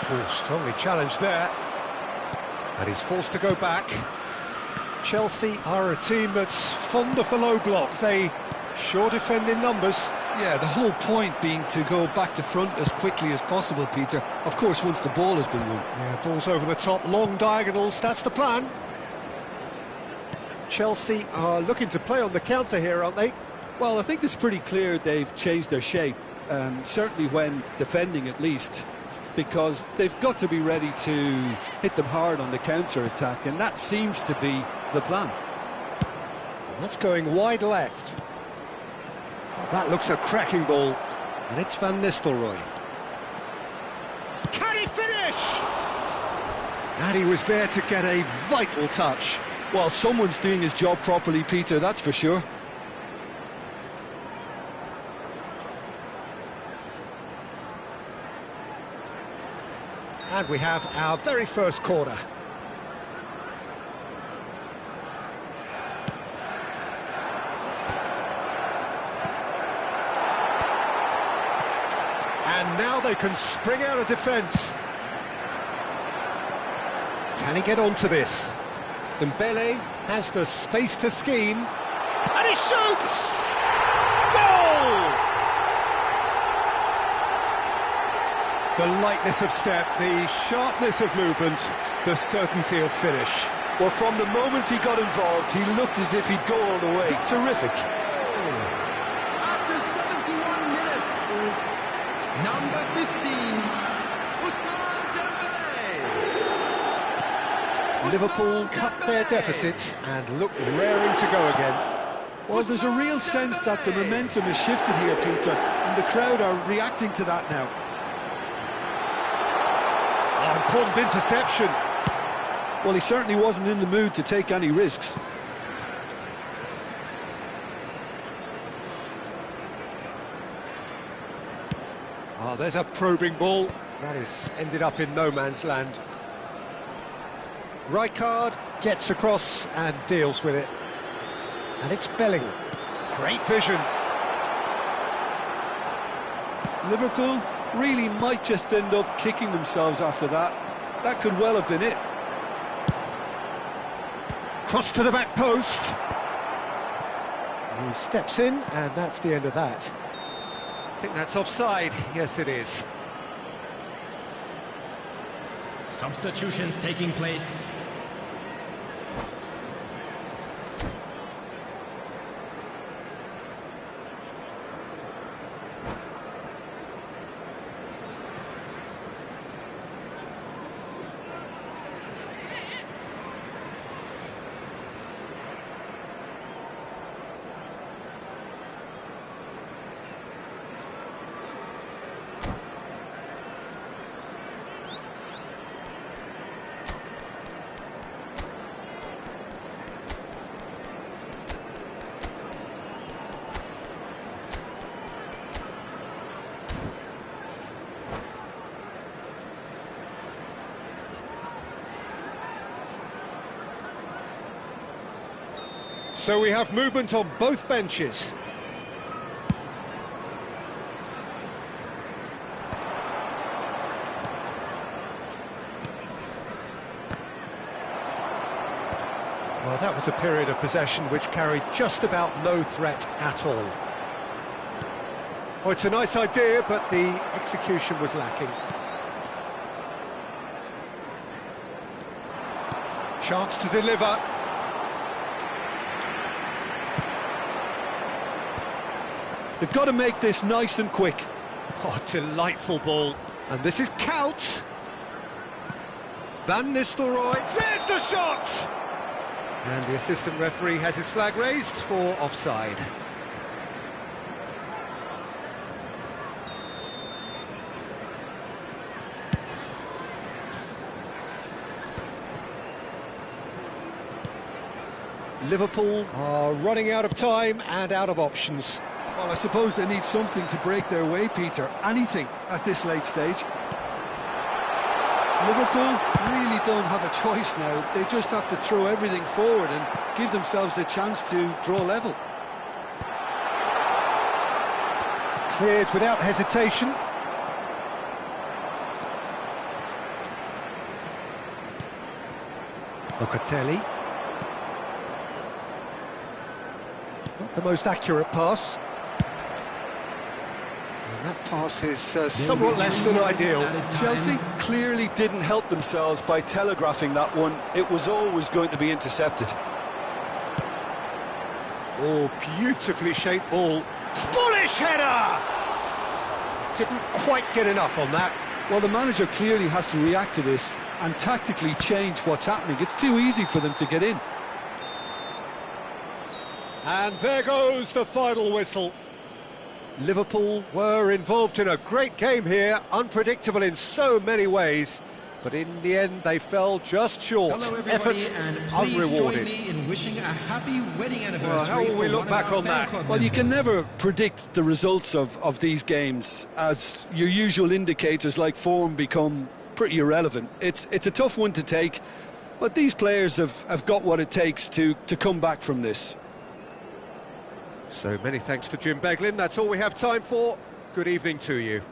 Oh, strongly challenged there. And he's forced to go back. Chelsea are a team that's fond of the low block. They sure defend in numbers. Yeah, the whole point being to go back to front as quickly as possible, Peter. Of course, once the ball has been won. Yeah, ball's over the top, long diagonals, that's the plan. Chelsea are looking to play on the counter here, aren't they? Well, I think it's pretty clear they've changed their shape, certainly when defending at least, because they've got to be ready to hit them hard on the counter-attack, and that seems to be the plan. That's going wide left. Oh, that looks a cracking ball, and it's Van Nistelrooy. Can he finish? And he was there to get a vital touch. Well, someone's doing his job properly, Peter, that's for sure. And we have our very first corner. And now they can spring out of defence. Can he get onto this? Dembele has the space to scheme. And he shoots! Goal! The lightness of step, the sharpness of movement, the certainty of finish. Well, from the moment he got involved, he looked as if he'd go all the way. Terrific. After 71 minutes is number 15, Ousmane Dembele. Liverpool cut their deficit and look raring to go again. Well, there's a real sense that the momentum has shifted here, Peter, and the crowd are reacting to that now. Oh, important interception. Well, he certainly wasn't in the mood to take any risks. Oh, there's a probing ball. That is ended up in no man's land. Rijkaard gets across and deals with it. And it's Bellingham. Great vision. Liverpool really might just end up kicking themselves after that. That could well have been it. Cross to the back post. He steps in, and that's the end of that. I think that's offside. Yes, it is. Substitutions taking place. So we have movement on both benches. Well, that was a period of possession which carried just about no threat at all. Oh, it's a nice idea, but the execution was lacking. Chance to deliver. They've got to make this nice and quick. Oh, delightful ball. And this is Kout. Van Nistelrooy. There's the shot! And the assistant referee has his flag raised for offside. Liverpool are running out of time and out of options. Well, I suppose they need something to break their way, Peter. Anything at this late stage. Liverpool really don't have a choice now. They just have to throw everything forward and give themselves a chance to draw level. Cleared without hesitation. Locatelli. Not the most accurate pass. And that pass is somewhat less than ideal. Chelsea clearly didn't help themselves by telegraphing that one. It was always going to be intercepted. Oh, beautifully shaped ball. Bullish header! Didn't quite get enough on that. Well, the manager clearly has to react to this and tactically change what's happening. It's too easy for them to get in. And there goes the final whistle. Liverpool were involved in a great game here, unpredictable in so many ways, but in the end they fell just short. Hello everybody, Effort and please unrewarded. join me in wishing a happy wedding anniversary. Well, how will we for look one of back our on fan that? club Well, you can members. never predict the results of these games, as your usual indicators like form become pretty irrelevant. It's a tough one to take, but these players have got what it takes to come back from this. So many thanks to Jim Beglin. That's all we have time for. Good evening to you.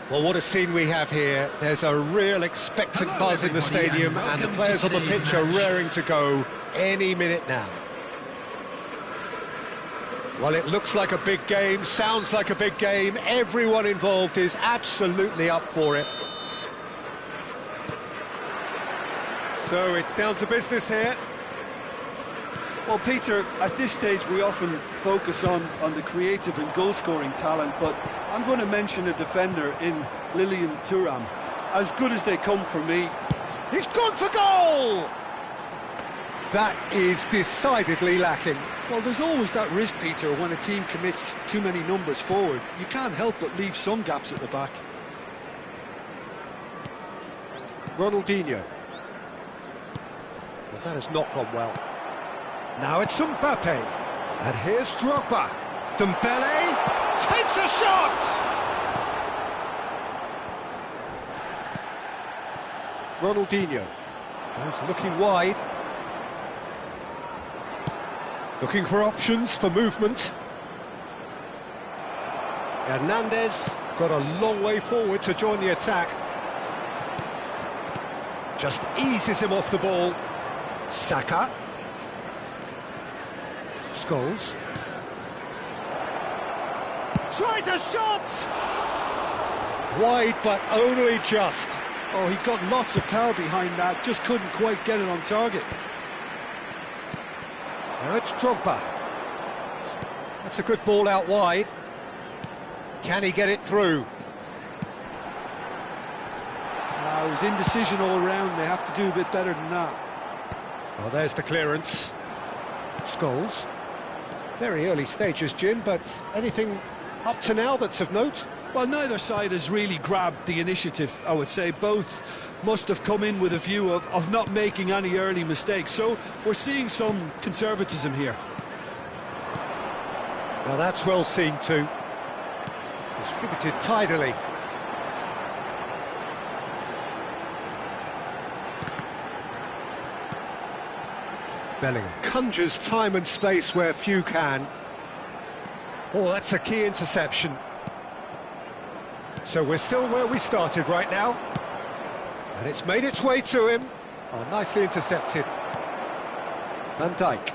Well, what a scene we have here. There's a real expectant buzz in the stadium, and the players on the pitch are raring to go any minute now. Well, it looks like a big game, sounds like a big game. Everyone involved is absolutely up for it. So it's down to business here. Well, Peter, at this stage we often focus on the creative and goal-scoring talent, but I'm going to mention a defender in Lilian Thuram. As good as they come for me. He's gone for goal! That is decidedly lacking. Well, there's always that risk, Peter, when a team commits too many numbers forward. You can't help but leave some gaps at the back. Ronaldinho. Well, that has not gone well. Now it's Mbappe, and here's Drogba. Dembele takes a shot! Ronaldinho goes looking wide. Looking for options for movement. Hernandez got a long way forward to join the attack. Just eases him off the ball. Saka. Scholes. Tries a shot! Wide, but only just. Oh, he got lots of power behind that, just couldn't quite get it on target. Now it's Drogba. That's a good ball out wide. Can he get it through? It was indecision all round. They have to do a bit better than that. Well, there's the clearance. Scholes. Very early stages, Jim, but anything up to now that's of note? Well, neither side has really grabbed the initiative, I would say. Both must have come in with a view of not making any early mistakes. So we're seeing some conservatism here. Well, that's well seen too. Distributed tidily. Bellingham conjures time and space where few can. Oh, that's a key interception. So we're still where we started right now. And it's made its way to him. Oh, nicely intercepted. Van Dijk.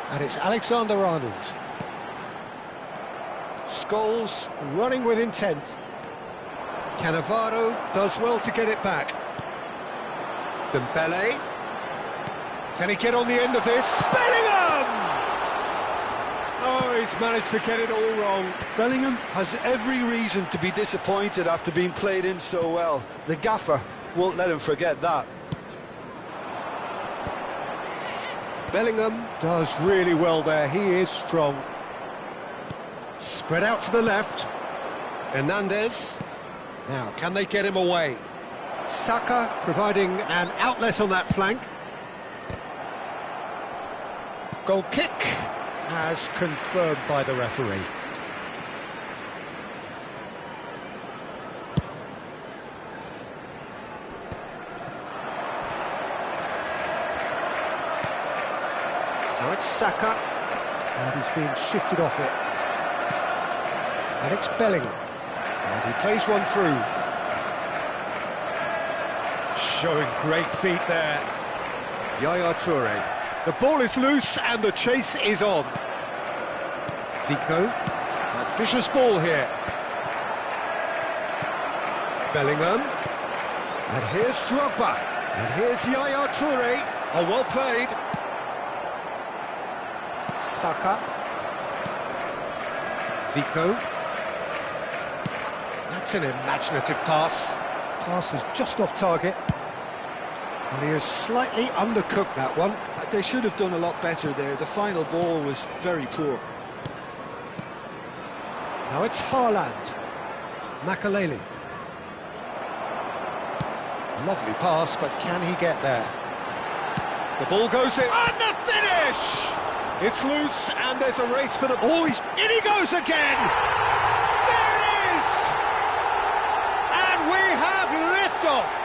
And it's Alexander-Arnold. Scholes running with intent. Cannavaro does well to get it back. Dembele. Can he get on the end of this? Bellingham! Oh, he's managed to get it all wrong. Bellingham has every reason to be disappointed after being played in so well. The gaffer won't let him forget that. Bellingham does really well there. He is strong. Spread out to the left. Hernandez. Now, can they get him away? Saka providing an outlet on that flank. Goal kick, as confirmed by the referee. Now it's Saka, and he's being shifted off it. And it's Bellingham. And he plays one through. Showing great feet there. Yaya Toure. The ball is loose and the chase is on. Zico. Ambitious ball here. Bellingham. And here's Drogba. And here's Yaya Toure. Oh, well played. Saka. Zico. That's an imaginative pass. Pass is just off target. And he has slightly undercooked that one. They should have done a lot better there. The final ball was very poor. Now it's Haaland. Makaleli. Lovely pass, but can he get there? The ball goes in. And the finish! It's loose, and there's a race for the ball. In he goes again! There it is! And we have liftoff!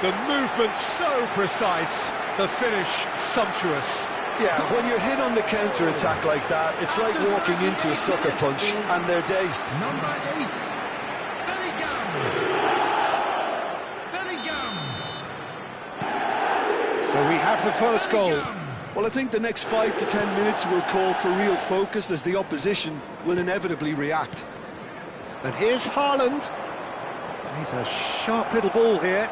The movement so precise, the finish sumptuous. Yeah, when you're hit on the counter-attack like that, it's like walking into a sucker punch and they're dazed. Number 8, Bellingham. So we have the first goal. Well, I think the next 5 to 10 minutes will call for real focus as the opposition will inevitably react. And here's Haaland. He's a sharp little ball here.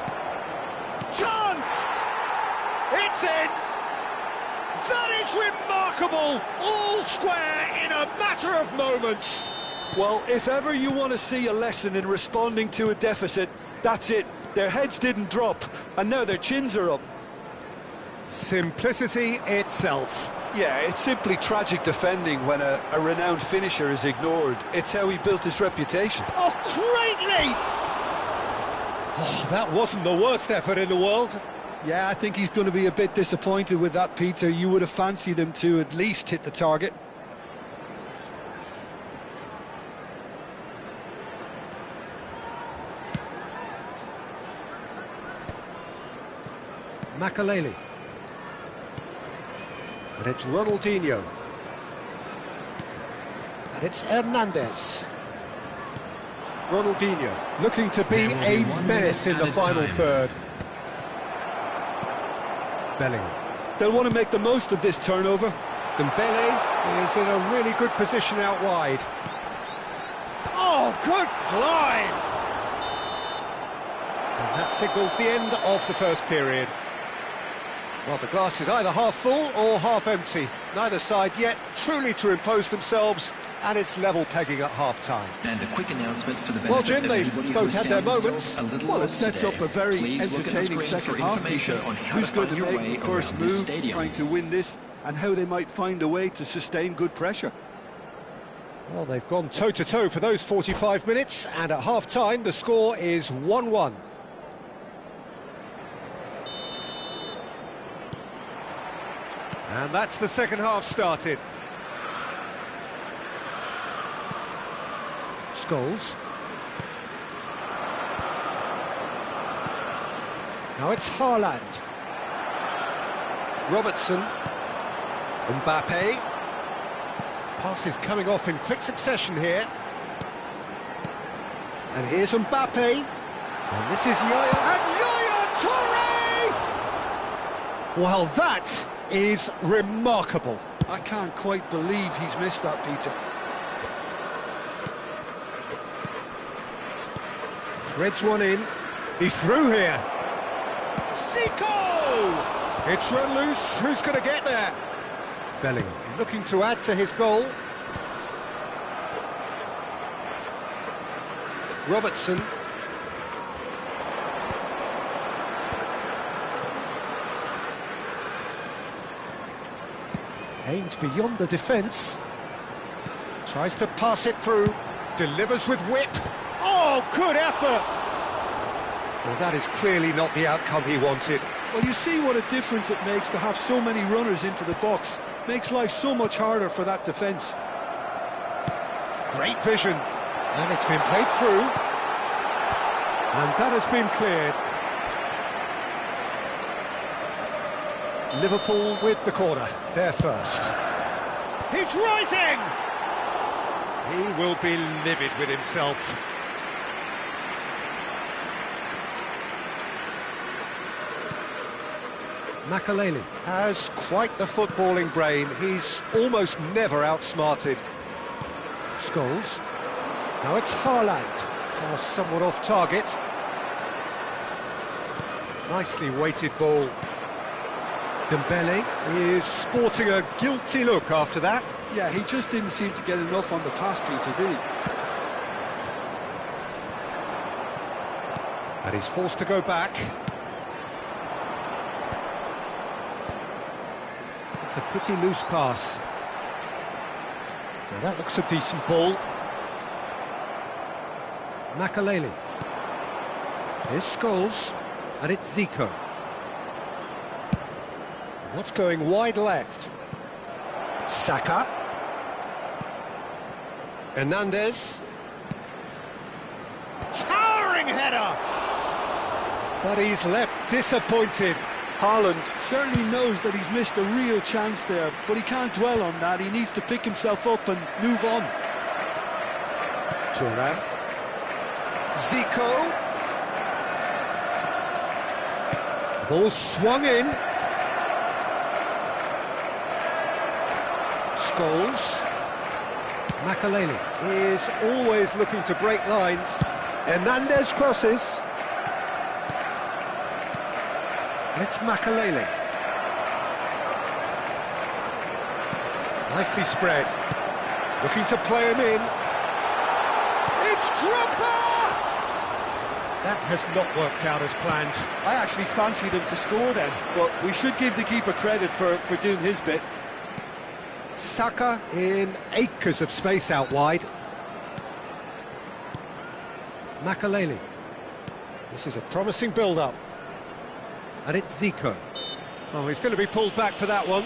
Chance! It's in! That is remarkable! All square in a matter of moments. Well, if ever you want to see a lesson in responding to a deficit, that's it. Their heads didn't drop, and now their chins are up. Simplicity itself. Yeah, it's simply tragic defending when a renowned finisher is ignored. It's how he built his reputation. Oh, great leap! Oh, that wasn't the worst effort in the world. Yeah, I think he's going to be a bit disappointed with that, Peter. You would have fancied him to at least hit the target. Makaleli. And it's Ronaldinho. And it's Hernandez. Ronaldinho looking to be a menace in the final third. Bellingham. They'll want to make the most of this turnover. Dembele is in a really good position out wide. Oh, good climb! And that signals the end of the first period. Well, the glass is either half full or half empty. Neither side yet truly to impose themselves, and it's level pegging at half-time. And a quick announcement for the benefit Well, Jim, of they've anybody both who's had their found moments. themselves a little Well, it lost sets today. up a very Please look at the entertaining screen second for half, information Peter. on how Who's to going find to your make way the first around this move, stadium. trying to win this, and how they might find a way to sustain good pressure. Well, they've gone toe-to-toe for those 45 minutes, and at half-time, the score is 1-1. And that's the second half started. Scholes. Now it's Haaland. Robertson. Mbappe. Passes coming off in quick succession here. And here's Mbappe. And this is Yaya. And Yaya Toure! Well, that is remarkable. I can't quite believe he's missed that, Peter. Threads one in. He's through here. Zico! It's run loose. Who's going to get there? Bellingham looking to add to his goal. Robertson. Aimed beyond the defence. Tries to pass it through. Delivers with whip. Oh, good effort! Well, that is clearly not the outcome he wanted. Well, you see what a difference it makes to have so many runners into the box. Makes life so much harder for that defence. Great vision. And it's been played through. And that has been cleared. Liverpool with the corner. They're first. He's rising! He will be livid with himself. Makaleli has quite the footballing brain. He's almost never outsmarted. Scholes. Now it's Haaland. Pass somewhat off target. Nicely weighted ball. Dembele is sporting a guilty look after that. Yeah, he just didn't seem to get enough on the pass, Peter, did he? And he's forced to go back. It's a pretty loose pass. Now that looks a decent ball. Makaleli. Here's Scholes. And it's Zico. What's going wide left? Saka. Hernandez. Towering header! But he's left disappointed. Haaland certainly knows that he's missed a real chance there, but he can't dwell on that. He needs to pick himself up and move on. Thuram. Zico. Ball swung in. Scholes. Makaleli is always looking to break lines. Hernandez crosses. It's Makaleli. Nicely spread. Looking to play him in. It's Drogba! That has not worked out as planned. I actually fancied him to score then, but we should give the keeper credit for doing his bit. Saka in acres of space out wide. Makaleli. This is a promising build-up. And it's Zico. Oh, he's going to be pulled back for that one.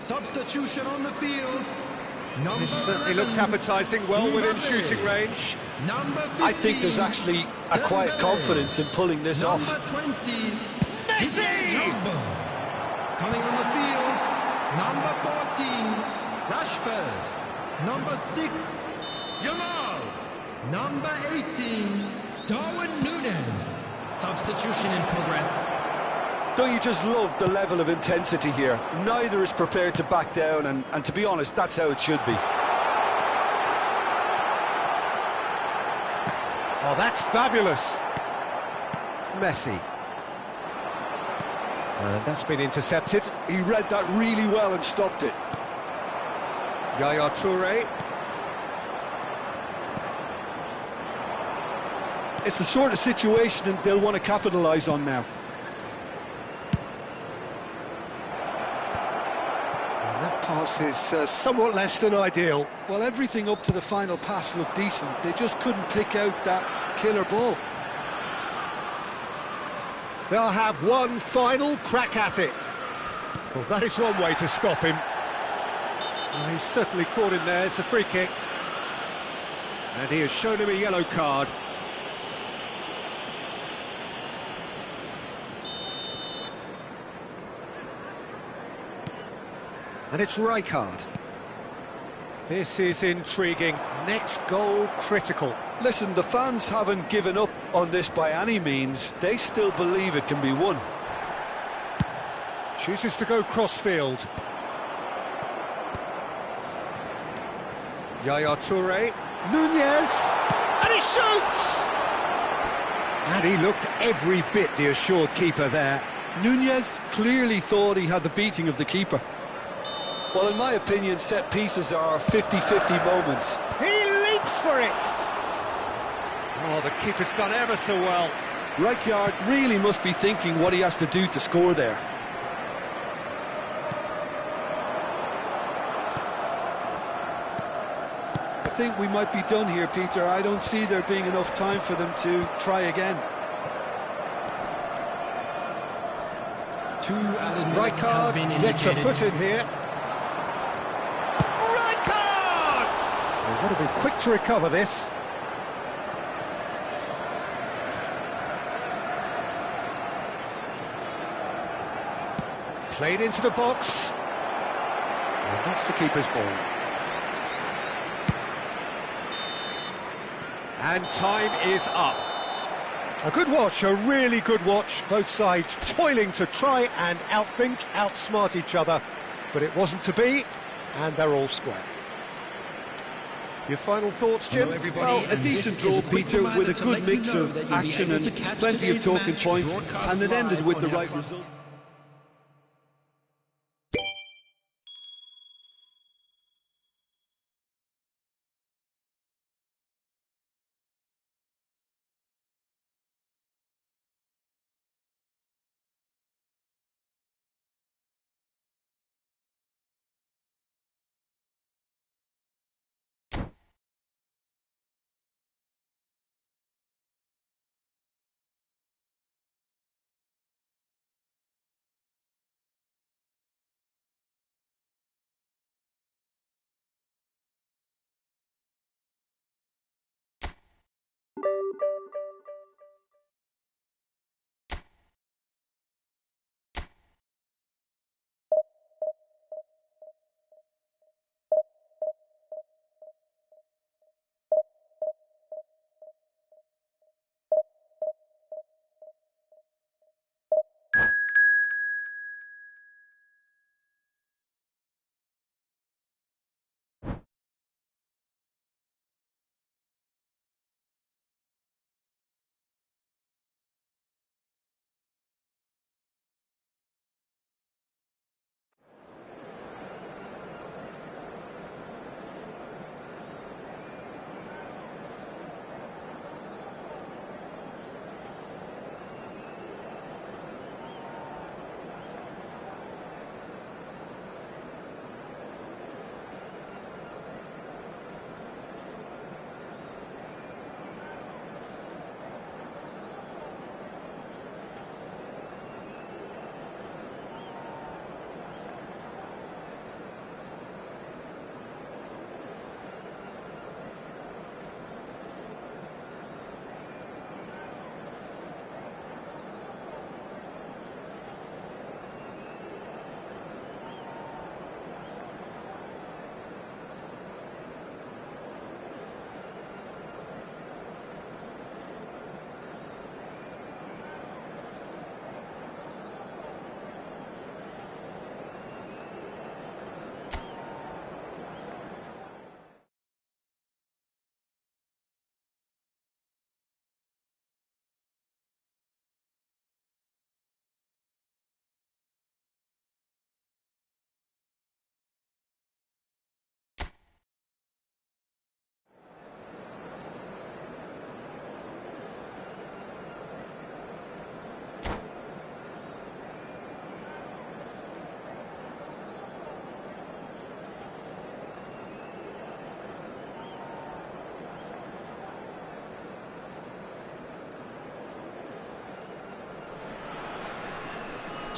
Substitution on the field. This certainly looks appetising, well within shooting range. Number 15, I think there's actually a quiet confidence in pulling this off. Number 20, Messi! Coming on the field, number 14, Rashford. Number 6, Yamal. Number 18, Darwin Núñez. Substitution in progress. Don't you just love the level of intensity here? Neither is prepared to back down, and to be honest, that's how it should be. Oh, that's fabulous. Messi. And that's been intercepted. He read that really well and stopped it. Yaya Toure. It's the sort of situation that they'll want to capitalise on now. That pass is somewhat less than ideal. Well, everything up to the final pass looked decent. They just couldn't pick out that killer ball. They'll have one final crack at it. Well, that is one way to stop him. Well, he's certainly caught him there. It's a free kick. And he has shown him a yellow card. And it's Rijkaard. This is intriguing. Next goal critical. Listen, the fans haven't given up on this by any means. They still believe it can be won. Chooses to go cross-field. Yaya Toure. Núñez. And he shoots! And he looked every bit the assured keeper there. Núñez clearly thought he had the beating of the keeper. Well, in my opinion, set pieces are 50-50 moments. He leaps for it! Oh, the keeper's done ever so well. Rijkaard really must be thinking what he has to do to score there. I think we might be done here, Peter. I don't see there being enough time for them to try again. Rijkaard gets a foot in here. Rijkaard! They've got to be quick to recover this. Played into the box. And that's the keeper's ball. And time is up. A good watch, a really good watch. Both sides toiling to try and outthink, outsmart each other. But it wasn't to be, and they're all square. Your final thoughts, Jim? Well, a decent draw, Peter, with a good mix of action and plenty of talking points, and it ended with the right result.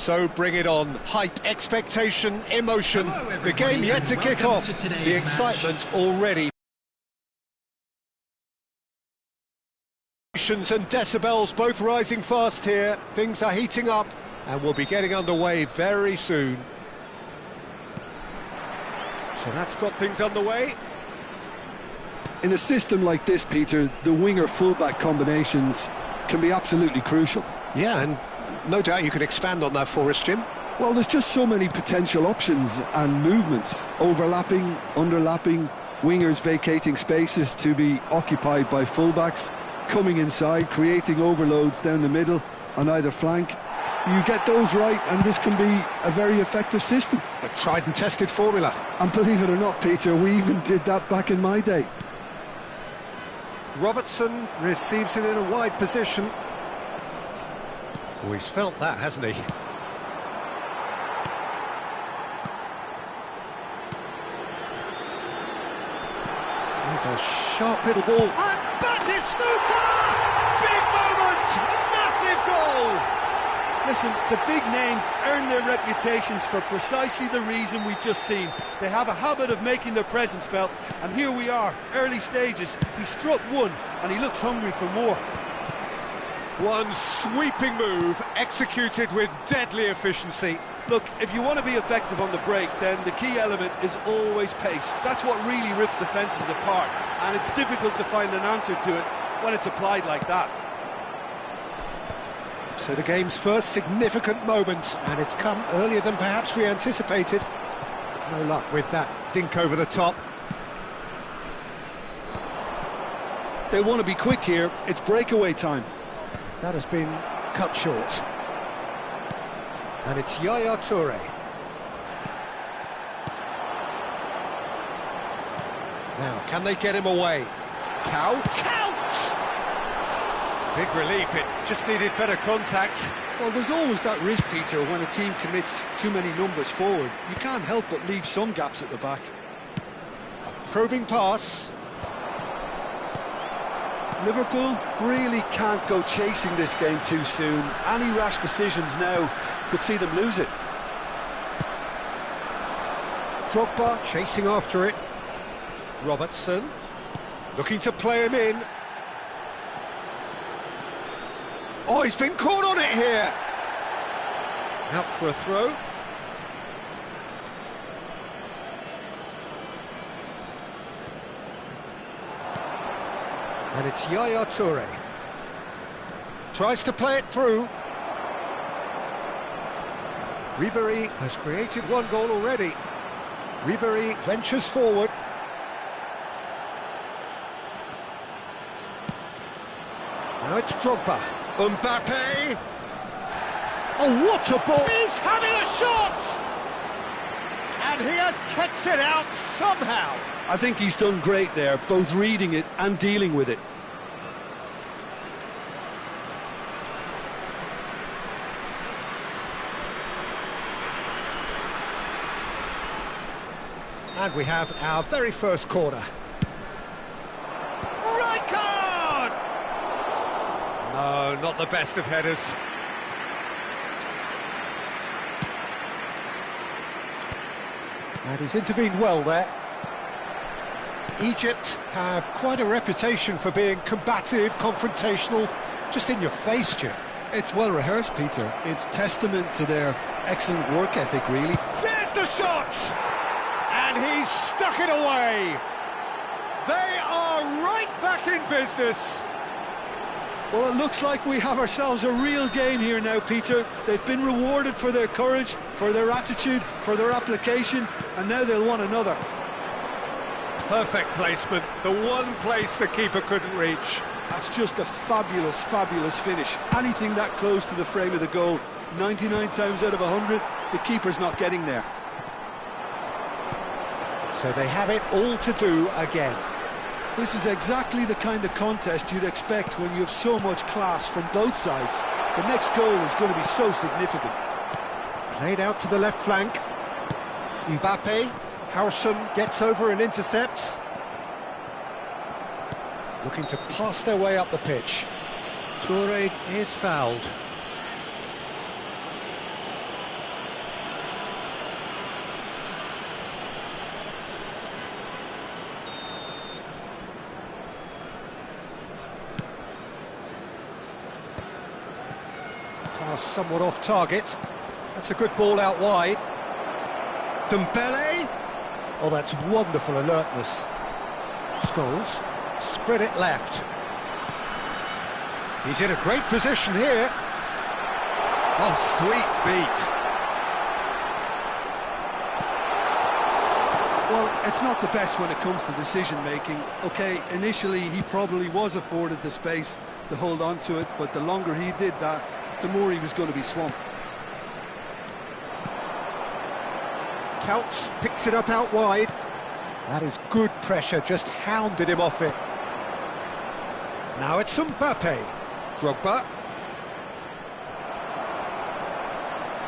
So bring it on. Hype, expectation, emotion. The game yet to kick off. The excitement already. And decibels both rising fast here. Things are heating up and we'll be getting underway very soon. So that's got things underway. In a system like this, Peter, the winger-fullback combinations can be absolutely crucial. Yeah, and no doubt you can expand on that for us, Jim. Well, there's just so many potential options and movements. Overlapping, underlapping, wingers vacating spaces to be occupied by fullbacks, coming inside, creating overloads down the middle on either flank. You get those right and this can be a very effective system. A tried and tested formula. And believe it or not, Peter, we even did that back in my day. Robertson receives it in a wide position. Oh, he's felt that, hasn't he? There's a sharp little ball. And Batistuta! Big moment! Massive goal! Listen, the big names earn their reputations for precisely the reason we've just seen. They have a habit of making their presence felt, and here we are, early stages. He struck one, and he looks hungry for more. One sweeping move, executed with deadly efficiency. Look, if you want to be effective on the break, then the key element is always pace. That's what really rips defences apart, and it's difficult to find an answer to it when it's applied like that. So the game's first significant moment, and it's come earlier than perhaps we anticipated. No luck with that dink over the top. They want to be quick here. It's breakaway time. That has been cut short. And it's Yaya Toure. Now, can they get him away? Count! Big relief, it just needed better contact. Well, there's always that risk, Peter, when a team commits too many numbers forward. You can't help but leave some gaps at the back. Probing pass. Liverpool really can't go chasing this game too soon. Any rash decisions now could see them lose it. Drogba chasing after it. Robertson looking to play him in. Oh, he's been caught on it here. Out for a throw. And it's Yaya Toure. Tries to play it through. Ribéry has created one goal already. Ribéry ventures forward. Now it's Drogba. Mbappe. Oh, what a ball! He's having a shot! And he has kicked it out somehow. I think he's done great there, both reading it and dealing with it. And we have our very first corner. Rijkaard! No, not the best of headers. And he's intervened well there. Egypt have quite a reputation for being combative, confrontational, just in your face, Jim. It's well rehearsed, Peter. It's testament to their excellent work ethic, really. There's the shot! And he's stuck it away! They are right back in business! Well, it looks like we have ourselves a real game here now, Peter. They've been rewarded for their courage, for their attitude, for their application, and now they'll want another. Perfect placement, the one place the keeper couldn't reach. That's just a fabulous, fabulous finish. Anything that close to the frame of the goal, 99 times out of 100, the keeper's not getting there. So they have it all to do again. This is exactly the kind of contest you'd expect when you have so much class from both sides. The next goal is going to be so significant. Played out to the left flank. Mbappe, Harrison gets over and intercepts. Looking to pass their way up the pitch. Toure is fouled. Pass somewhat off target. That's a good ball out wide. Dembele. Oh, that's wonderful alertness. Scholes. Spread it left. He's in a great position here. Oh, sweet feet. Well, it's not the best when it comes to decision-making. OK, initially he probably was afforded the space to hold on to it, but the longer he did that, the more he was going to be swamped. Counts, picks it up out wide. That is good pressure, just hounded him off it. Now it's Mbappe. Drogba.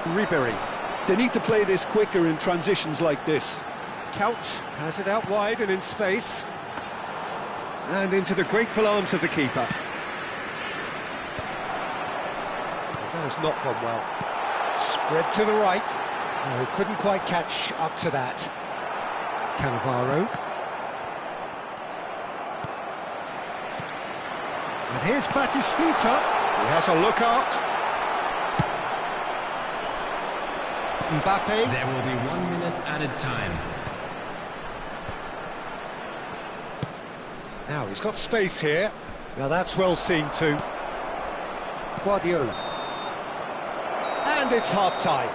Ribéry. They need to play this quicker in transitions like this. Counts has it out wide and in space. And into the grateful arms of the keeper. That has not gone well. Spread to the right. No, couldn't quite catch up to that. Cannavaro. And here's Batistuta. He has a look out. Mbappe. There will be 1 minute added time. Now he's got space here. Now that's well seen too. Guardiola. And it's half-time.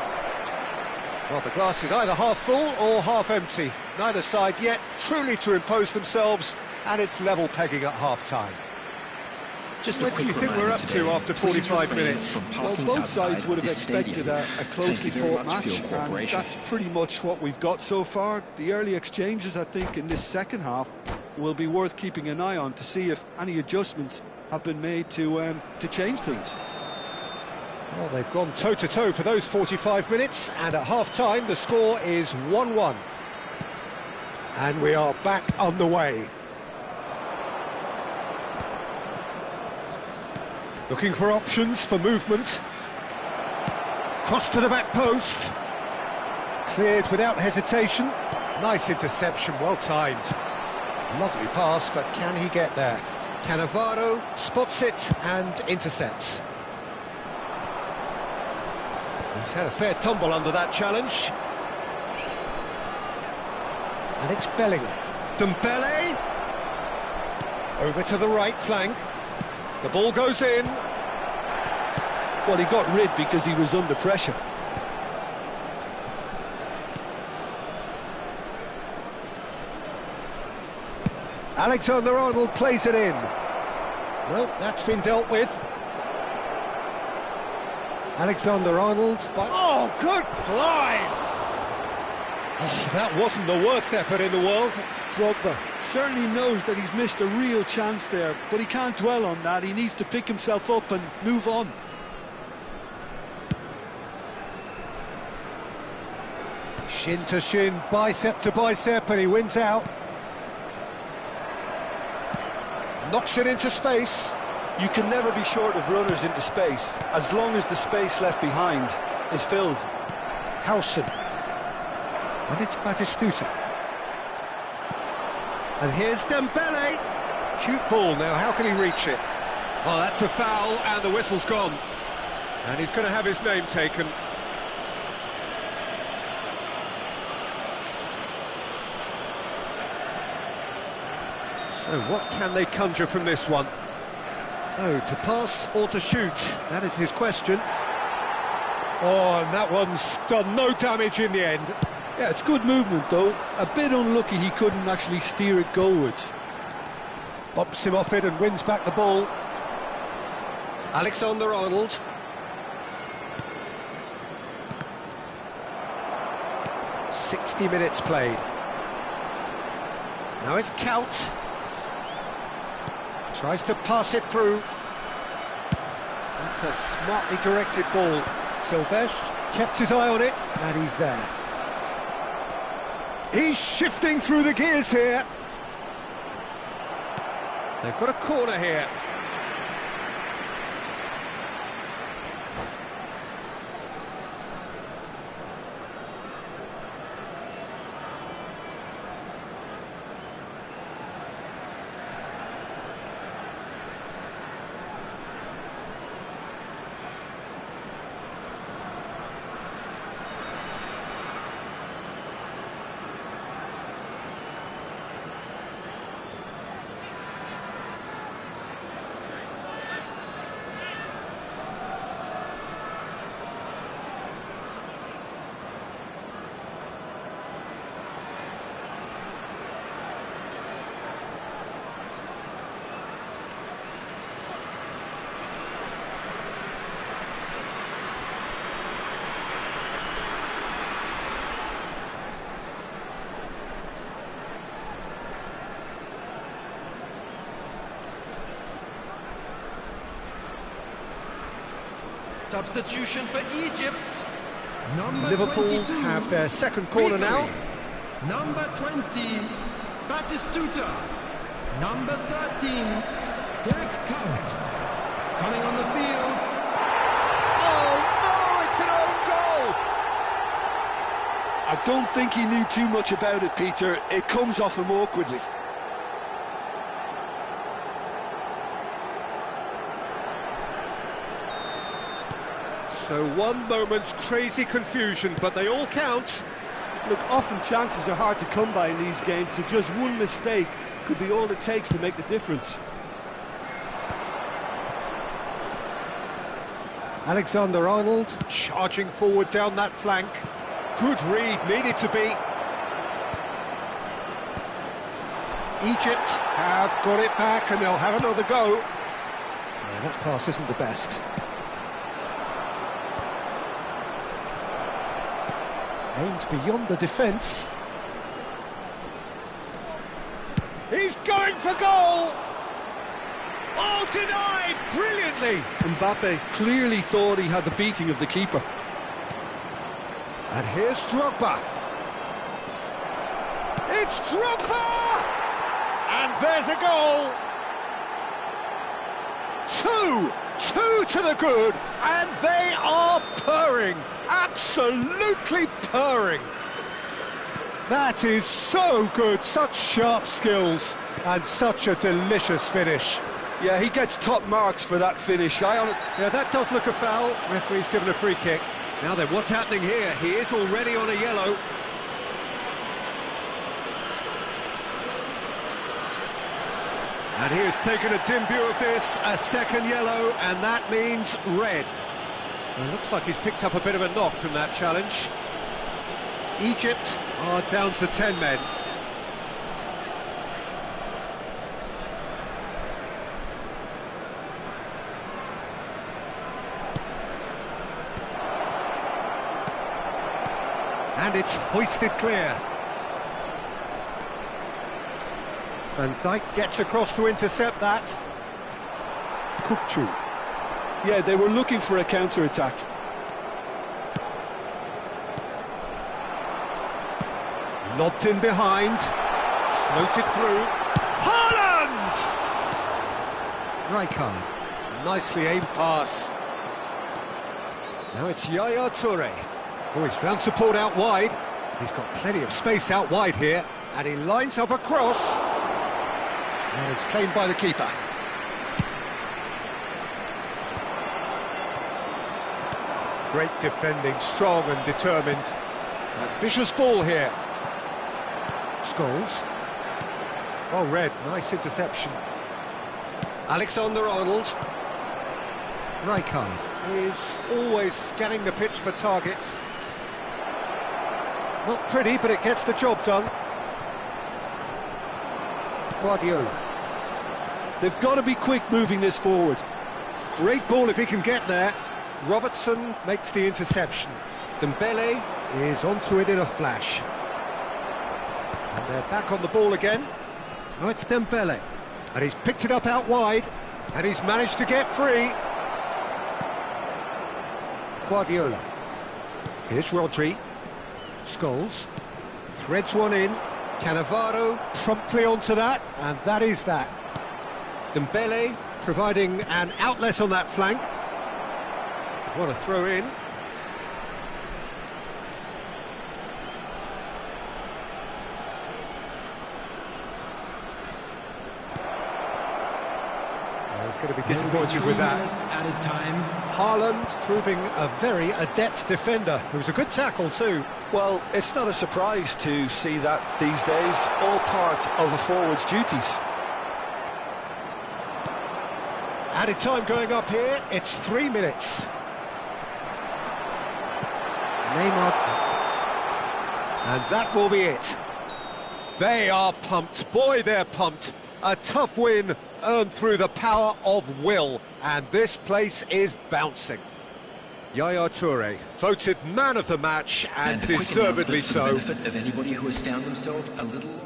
Well, the glass is either half full or half empty. Neither side yet truly to impose themselves, and it's level pegging at half-time. What do you think we're up to after 45 minutes? Well, both sides would have expected a closely fought match, and that's pretty much what we've got so far. The early exchanges, I think, in this second half will be worth keeping an eye on to see if any adjustments have been made to change things. Well, they've gone toe-to-toe for those 45 minutes, and at half-time the score is 1-1. And we are back underway. Looking for options for movement. Cross to the back post. Cleared without hesitation. Nice interception, well timed. Lovely pass, but can he get there? Cannavaro spots it and intercepts. He's had a fair tumble under that challenge. And it's Bellingham. Dembele. Over to the right flank. The ball goes in. Well, he got rid because he was under pressure. Alexander-Arnold plays it in. Well, that's been dealt with. Alexander-Arnold. Oh, good climb! Oh, that wasn't the worst effort in the world. Drogba certainly knows that he's missed a real chance there, but he can't dwell on that. He needs to pick himself up and move on. Shin to shin, bicep to bicep, and he wins out. Knocks it into space. You can never be short of runners into space, as long as the space left behind is filled. Howson. And it's Batistuta. And here's Dembele. Cute ball now, how can he reach it? Oh, that's a foul, and the whistle's gone. And he's going to have his name taken. So what can they conjure from this one? So, to pass or to shoot? That is his question. Oh, and that one's done no damage in the end. Yeah, it's good movement, though. A bit unlucky he couldn't actually steer it goalwards. Bumps him off it and wins back the ball. Alexander-Arnold. "60 minutes played. Now it's Kaut. Tries to pass it through. That's a smartly directed ball. Silvestre kept his eye on it, and he's there. He's shifting through the gears here. They've got a corner here. Substitution for Egypt. Number Liverpool 22, have their second corner now. Number 20, Batistuta. Number 13, Dirk Kuyt. Coming on the field. Oh no, it's an own goal! I don't think he knew too much about it, Peter. It comes off him awkwardly. So one moment's crazy confusion, but they all count. Look, often chances are hard to come by in these games, so just one mistake could be all it takes to make the difference. Alexander-Arnold charging forward down that flank. Good read, needed to be. Egypt have got it back and they'll have another go. Yeah, that pass isn't the best. Aimed beyond the defence. He's going for goal! Oh, denied brilliantly! Mbappe clearly thought he had the beating of the keeper. And here's Drogba. It's Drogba! And there's a goal! Two to the good, and they are purring, absolutely purring. That is so good, such sharp skills, and such a delicious finish. Yeah, he gets top marks for that finish. Yeah, that does look a foul. Referee's given a free kick. Now then, what's happening here? He is already on a yellow. And he has taken a dim view of this, a second yellow, and that means red. It looks like he's picked up a bit of a knock from that challenge. Egypt are down to 10 men. And it's hoisted clear. Van Dijk gets across to intercept that. Kukçu. Yeah, they were looking for a counter-attack. Lobbed in behind. Floated through. Haaland! Rijkaard. Nicely aimed pass. Now it's Yaya Toure. Oh, he's found support out wide. He's got plenty of space out wide here. And he lines up a cross. And it's claimed by the keeper. Great defending, strong and determined. Ambitious ball here. Scholes. Well read, nice interception. Alexander-Arnold. Rijkaard is always scanning the pitch for targets. Not pretty, but it gets the job done. Guardiola. They've got to be quick moving this forward. Great ball if he can get there. Robertson makes the interception. Dembele is onto it in a flash. And they're back on the ball again. Oh, it's Dembele. And he's picked it up out wide. And he's managed to get free. Guardiola. Here's Rodri. Scholes. Threads one in. Cannavaro promptly onto that. And that is that. Dembele providing an outlet on that flank. What a throw in. He's going to be disappointed with that. Added time. Haaland proving a very adept defender. It was a good tackle too. Well, it's not a surprise to see that these days, all part of a forward's duties. Added time going up here, it's 3 minutes. Neymar. And that will be it. They are pumped. Boy, they're pumped. A tough win earned through the power of will. And this place is bouncing. Yaya Toure, voted man of the match, and deservedly so. For the benefit of anybody who has found themselves a little